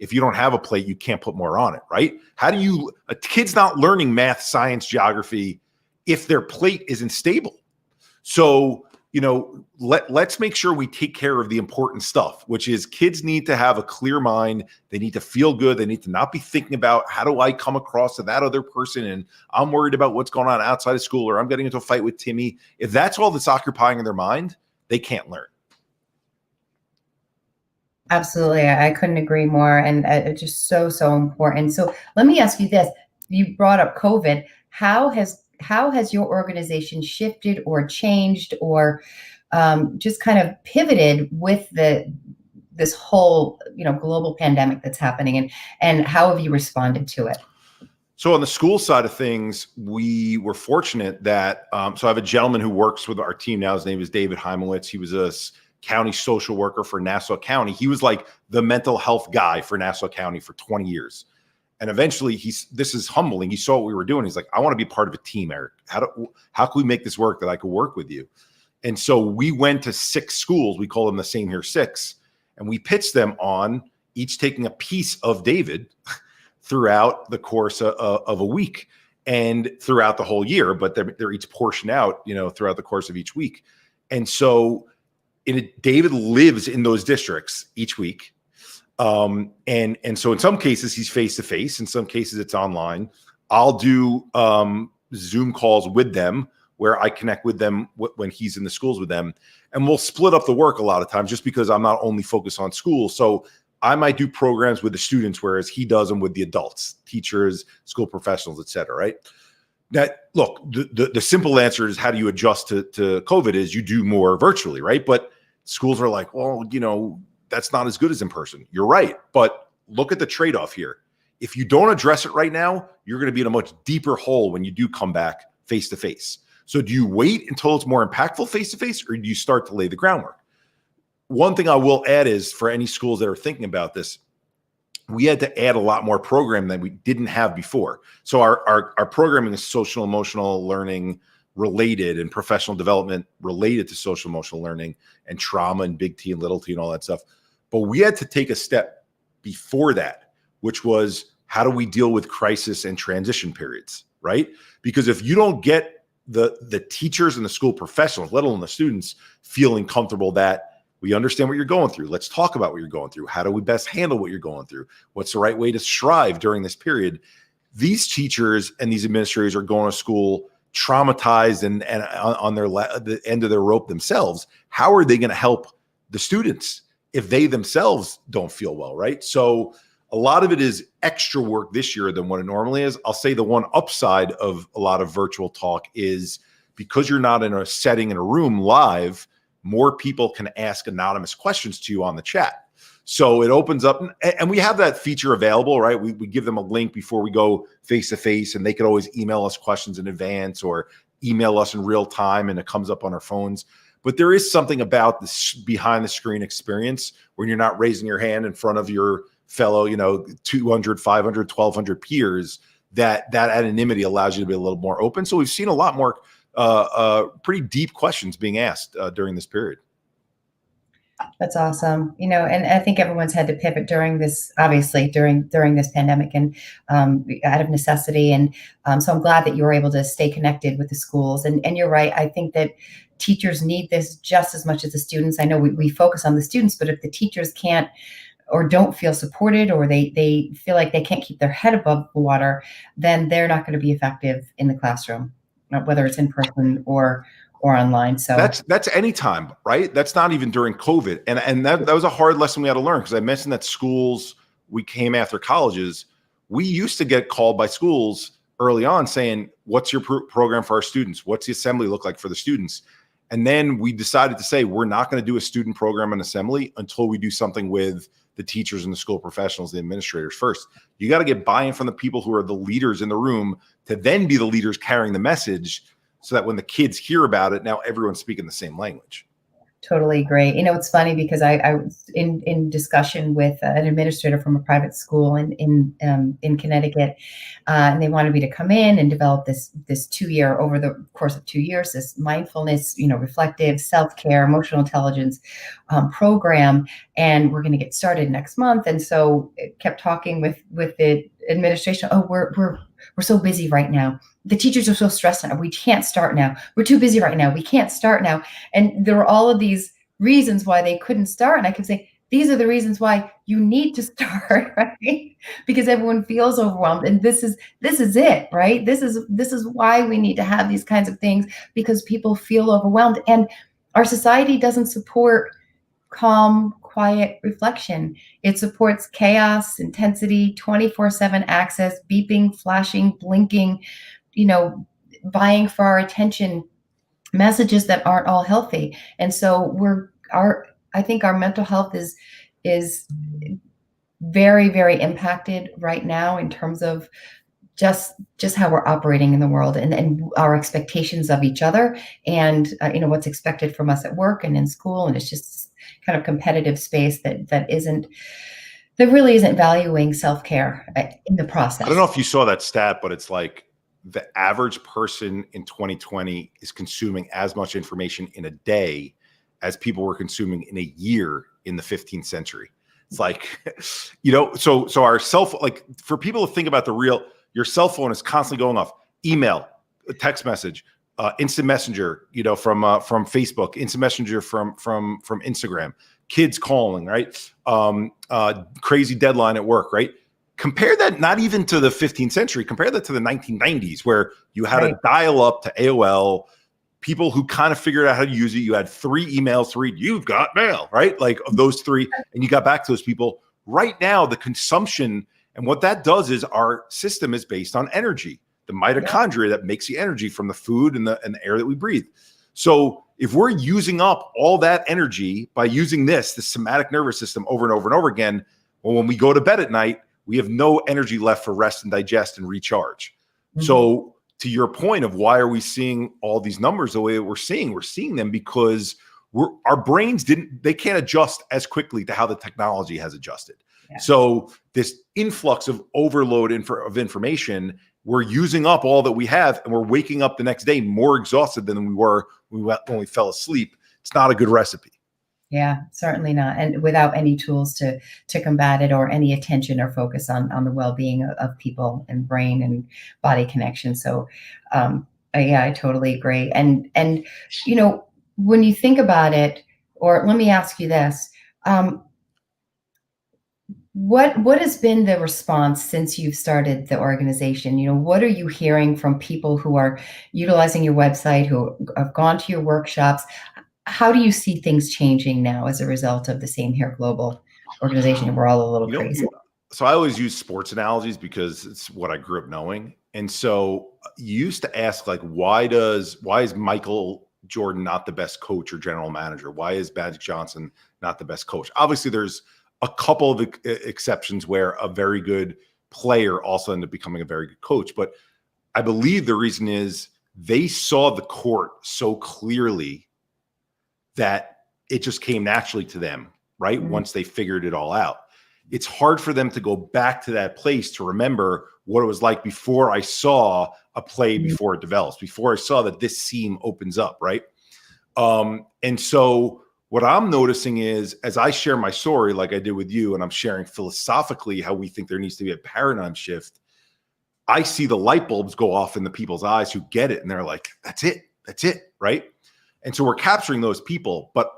If you don't have a plate, you can't put more on it, right? A kid's not learning math, science, geography if their plate isn't stable. So, let's make sure we take care of the important stuff, which is kids need to have a clear mind. They need to feel good. They need to not be thinking about how do I come across to that other person and I'm worried about what's going on outside of school or I'm getting into a fight with Timmy. If that's all that's occupying in their mind, they can't learn. Absolutely. I couldn't agree more. And it's just so, so important. So let me ask you this. You brought up COVID. How has your organization shifted or changed or just kind of pivoted with this whole, global pandemic that's happening, and how have you responded to it? So on the school side of things, we were fortunate that, so I have a gentleman who works with our team now. His name is David Heimowitz. He was a county social worker for Nassau County. He was like the mental health guy for Nassau County for 20 years. And eventually this is humbling. He saw what we were doing. He's like, I want to be part of a team, Eric. How can we make this work that I could work with you? And so we went to 6 schools. We call them the Same Here 6. And we pitched them on each taking a piece of David throughout the course of a week and throughout the whole year, but they're each portioned out, throughout the course of each week. And so David lives in those districts each week. And so in some cases he's face-to-face, in some cases it's online. I'll do Zoom calls with them where I connect with them when he's in the schools with them. And we'll split up the work a lot of times just because I'm not only focused on school. So I might do programs with the students, whereas he does them with the adults, teachers, school professionals, et cetera, right? That, look, the simple answer is how do you adjust to COVID is you do more virtually, right? But schools are like, well, that's not as good as in person. You're right. But look at the trade-off here. If you don't address it right now, you're going to be in a much deeper hole when you do come back face-to-face. So do you wait until it's more impactful face-to-face, or do you start to lay the groundwork? One thing I will add is for any schools that are thinking about this, we had to add a lot more program than we didn't have before. So our programming is social emotional learning related and professional development related to social emotional learning and trauma and big T and little t and all that stuff. But we had to take a step before that, which was how do we deal with crisis and transition periods, right? Because if you don't get the teachers and the school professionals, let alone the students, feeling comfortable that we understand what you're going through. Let's talk about what you're going through. How do we best handle what you're going through? What's the right way to strive during this period? These teachers and these administrators are going to school traumatized and on the end of their rope themselves. How are they going to help the students if they themselves don't feel well, right? So a lot of it is extra work this year than what it normally is. I'll say the one upside of a lot of virtual talk is because you're not in a setting in a room live, more people can ask anonymous questions to you on the chat. So it opens up, and we have that feature available, right? We give them a link before we go face to face, and they could always email us questions in advance or email us in real time, and it comes up on our phones. But there is something about this behind the screen experience when you're not raising your hand in front of your fellow, 200, 500, 1,200 peers, that anonymity allows you to be a little more open. So we've seen a lot more pretty deep questions being asked during this period. That's awesome. And I think everyone's had to pivot during this, obviously during this pandemic, and out of necessity. And so I'm glad that you were able to stay connected with the schools. And you're right. I think that teachers need this just as much as the students. I know we focus on the students, but if the teachers can't or don't feel supported, or they feel like they can't keep their head above the water, then they're not going to be effective in the classroom, whether it's in person or online. So that's any time, right? That's not even during COVID. And that was a hard lesson we had to learn, because I mentioned that schools, we came after colleges. We used to get called by schools early on saying, what's your program for our students? What's the assembly look like for the students? And then we decided to say, we're not going to do a student program and assembly until we do something with the teachers and the school professionals, the administrators first. You got to get buy-in from the people who are the leaders in the room to then be the leaders carrying the message, so that when the kids hear about it, now everyone's speaking the same language. Totally great. It's funny because I was in discussion with an administrator from a private school in Connecticut, and they wanted me to come in and develop this 2-year, over the course of 2 years, this mindfulness, reflective self-care, emotional intelligence program, and we're going to get started next month. And so it kept talking with the administration. Oh, we're so busy right now. The teachers are so stressed now. We can't start now. We're too busy right now. We can't start now. And there were all of these reasons why they couldn't start. And I kept saying, these are the reasons why you need to start, right? Because everyone feels overwhelmed. And this is it, right? This is why we need to have these kinds of things, because people feel overwhelmed. And our society doesn't support calm, quiet reflection. It supports chaos, intensity, 24/7 access, beeping, flashing, blinking, vying for our attention, messages that aren't all healthy. And so I think our mental health is very, very impacted right now in terms of just how we're operating in the world, and our expectations of each other, and what's expected from us at work and in school. And it's just kind of competitive space that really isn't valuing self-care in the process. I don't know if you saw that stat, but it's like the average person in 2020 is consuming as much information in a day as people were consuming in a year in the 15th century. It's like, so our for people to think about your cell phone is constantly going off. Email, a text message, instant messenger, from Facebook, instant messenger from Instagram, kids calling, right? Crazy deadline at work, right? Compare that not even to the 15th century, compare that to the 1990s, where you had a dial up to AOL, people who kind of figured out how to use it. You had 3 emails to read, you've got mail, right? Like, of those 3, and you got back to those people. Right now, the consumption, and what that does is our system is based on energy, the mitochondria that makes the energy from the food and the air that we breathe. So if we're using up all that energy by using the somatic nervous system over and over and over again, well, when we go to bed at night, we have no energy left for rest and digest and recharge. Mm-hmm. So to your point of why are we seeing all these numbers the way that we're seeing them because our brains they can't adjust as quickly to how the technology has adjusted. Yeah. So this influx of overload of information, we're using up all that we have, and we're waking up the next day more exhausted than we were when we fell asleep. It's not a good recipe. Yeah, certainly not. And without any tools to combat it, or any attention or focus on the well-being of people and brain and body connection. So I totally agree. And when you think about it, or let me ask you this, what has been the response since you've started the organization? What are you hearing from people who are utilizing your website, who have gone to your workshops? how do you see things changing now as a result of the Same Here Global organization? We're all a little You know, crazy. so I always use sports analogies because it's what I grew up knowing. And so you used to ask, like, why is Michael Jordan not the best coach or general manager? Why is Magic Johnson not the best coach? Obviously, there's a couple of exceptions where a very good player also ended up becoming a very good coach. But I believe the reason is they saw the court so clearly that it just came naturally to them, right? Mm-hmm. Once they figured it all out. It's hard for them to go back to that place to remember what it was like before I saw a play, before it develops, before I saw that this seam opens up, right? And so what I'm noticing is, as I share my story, like I did with you, and I'm sharing philosophically how we think there needs to be a paradigm shift, I see the light bulbs go off in the people's eyes who get it. And they're like, that's it, right? And so we're capturing those people. But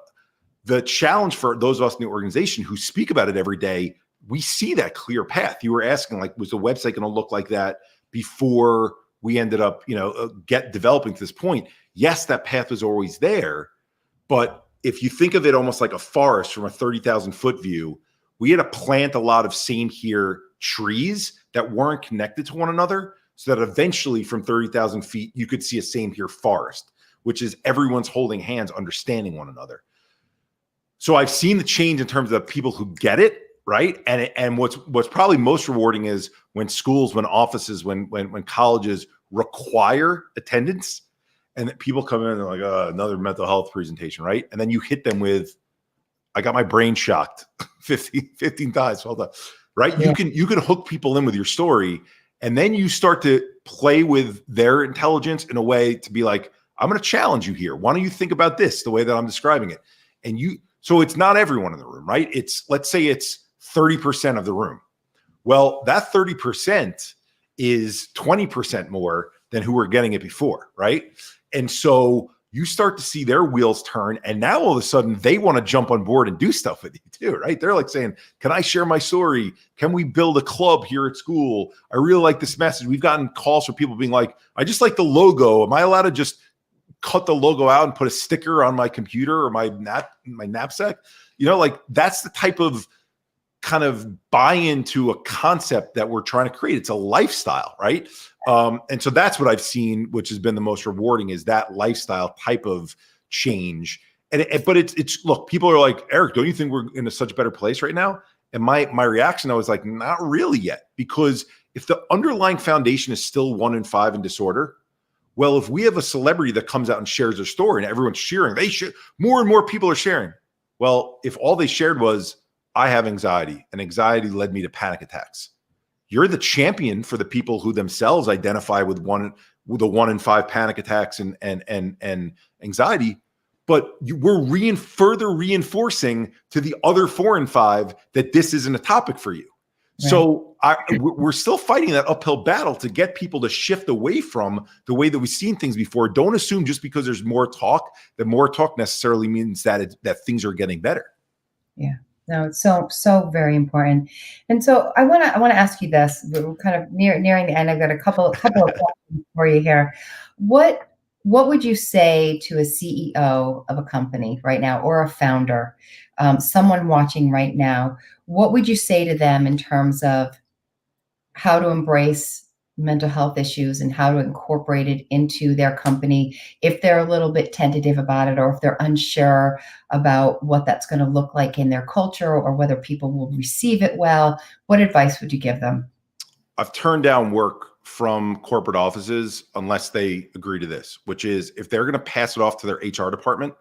the challenge for those of us in the organization who speak about it every day, we see that clear path. You were asking, like, was the website going to look like that before we ended up, developing to this point? Yes, that path was always there. But if you think of it almost like a forest from a 30,000 foot view, we had to plant a lot of Same Here trees that weren't connected to one another, so that eventually from 30,000 feet, you could see a Same Here forest, which is everyone's holding hands, understanding one another. So I've seen the change in terms of people who get it, right? And what's probably most rewarding is when schools, when offices, when colleges require attendance, and that people come in and they're like, another mental health presentation, right? And then you hit them with, I got my brain shocked 15 times. Hold on, right? Yeah. You can hook people in with your story, and then you start to play with their intelligence in a way to be like, I'm going to challenge you here. Why don't you think about this the way that I'm describing it? And so it's not everyone in the room, right? Let's say it's 30% of the room. Well, that 30% is 20% more than who were getting it before, right? And so you start to see their wheels turn, and now all of a sudden they want to jump on board and do stuff with you too, right? They're like saying, can I share my story? Can we build a club here at school? I really like this message. We've gotten calls from people being like, I just like the logo. Am I allowed to just cut the logo out and put a sticker on my computer or my knapsack? Like, that's the type of kind of buy into a concept that we're trying to create. It's a lifestyle, right? And so that's what I've seen, which has been the most rewarding, is that lifestyle type of change. But it's look, people are like, Eric, don't you think we're in such a better place right now? And my reaction, I was like, not really yet, because if the underlying foundation is still 1 in 5 in disorder, well, if we have a celebrity that comes out and shares their story and everyone's cheering, more and more people are sharing. Well, if all they shared was, I have anxiety, and anxiety led me to panic attacks, you're the champion for the people who themselves identify with the 1 in 5 panic attacks and anxiety. But we're further reinforcing to the other 4 in 5 that this isn't a topic for you. Right. So we're still fighting that uphill battle to get people to shift away from the way that we've seen things before. Don't assume just because there's more talk, that more talk necessarily means that things are getting better. Yeah. No, it's so very important. And so I want to ask you this. We're kind of nearing the end. I've got a couple of questions for you here. What would you say to a CEO of a company right now, or a founder, someone watching right now? What would you say to them in terms of how to embrace mental health issues and how to incorporate it into their company if they're a little bit tentative about it, or if they're unsure about what that's going to look like in their culture, or whether people will receive it well? What advice would you give them? I've turned down work from corporate offices unless they agree to this, which is, if they're going to pass it off to their HR department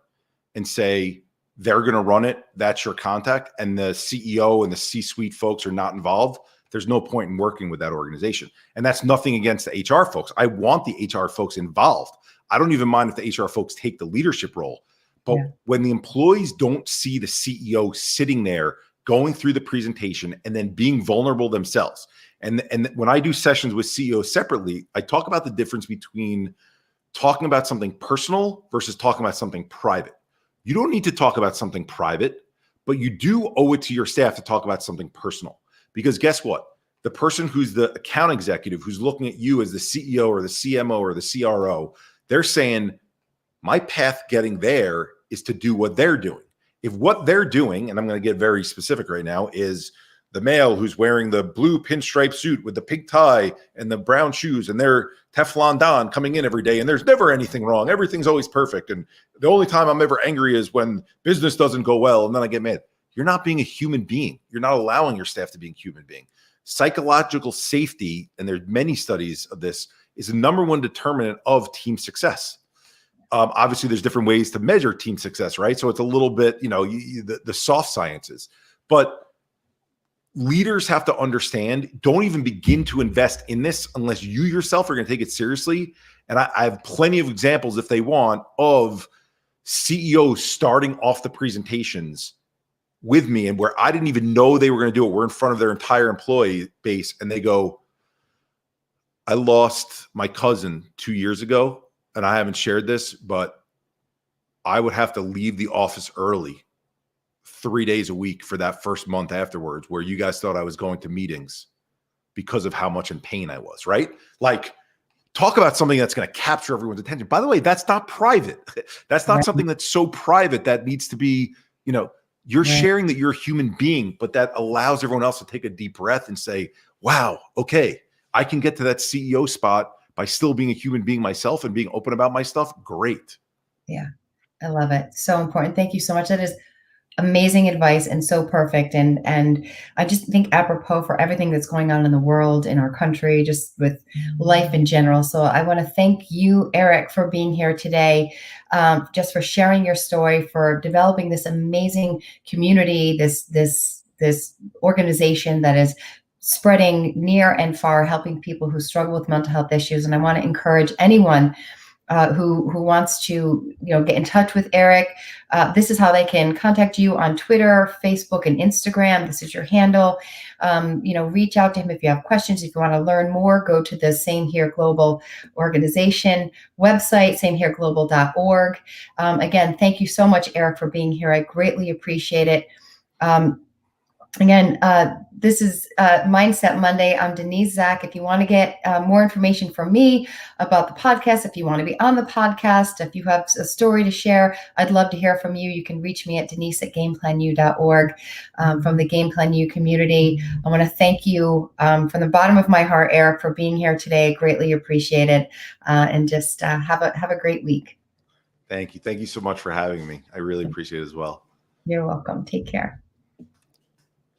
and say they're going to run it, that's your contact, and the CEO and the C-suite folks are not involved, there's no point in working with that organization. And that's nothing against the HR folks. I want the HR folks involved. I don't even mind if the HR folks take the leadership role. But when the employees don't see the CEO sitting there going through the presentation and then being vulnerable themselves, and when I do sessions with CEOs separately, I talk about the difference between talking about something personal versus talking about something private. You don't need to talk about something private, but you do owe it to your staff to talk about something personal. Because guess what? The person who's the account executive, who's looking at you as the CEO or the CMO or the CRO, they're saying, my path getting there is to do what they're doing. If what they're doing, and I'm going to get very specific right now, is the male who's wearing the blue pinstripe suit with the pink tie and the brown shoes and they're Teflon Don coming in every day and there's never anything wrong. Everything's always perfect. And the only time I'm ever angry is when business doesn't go well and then I get mad. You're not being a human being. You're not allowing your staff to be a human being. Psychological safety, and there's many studies of this, is the number one determinant of team success. Obviously, there's different ways to measure team success, right? So it's a little bit, the soft sciences. But leaders have to understand, don't even begin to invest in this unless you yourself are going to take it seriously. And I have plenty of examples, if they want, of CEOs starting off the presentations with me and where I didn't even know they were going to do it. We're in front of their entire employee base and they go, I lost my cousin 2 years ago, and I haven't shared this, but I would have to leave the office early 3 days a week for that first month afterwards, where you guys thought I was going to meetings because of how much in pain I was, right? Like, talk about something that's going to capture everyone's attention. By the way, that's not private. That's not something that's so private that needs to be, you're sharing that you're a human being, but that allows everyone else to take a deep breath and say, wow, okay, I can get to that CEO spot by still being a human being myself and being open about my stuff. Great. Yeah, I love it. So important. Thank you so much. That is amazing advice and so perfect. And I just think apropos for everything that's going on in the world, in our country, just with life in general. So I want to thank you, Eric, for being here today, just for sharing your story, for developing this amazing community, this organization that is spreading near and far, helping people who struggle with mental health issues. And I want to encourage anyone who wants to get in touch with Eric. This is how they can contact you on Twitter, Facebook, and Instagram. This is your handle. Reach out to him if you have questions. If you want to learn more, go to the Same Here Global organization website, samehereglobal.org. Again, thank you so much, Eric, for being here. I greatly appreciate it. Again, this is Mindset Monday. I'm Denise, Zack. If you want to get more information from me about the podcast, if you want to be on the podcast, if you have a story to share, I'd love to hear from you. You can reach me at denise@gameplanu.org. From the Game Plan U community, I want to thank you from the bottom of my heart, Eric, for being here today. Greatly appreciate it. And just have a great week. Thank you. Thank you so much for having me. I really appreciate it as well. You're welcome. Take care.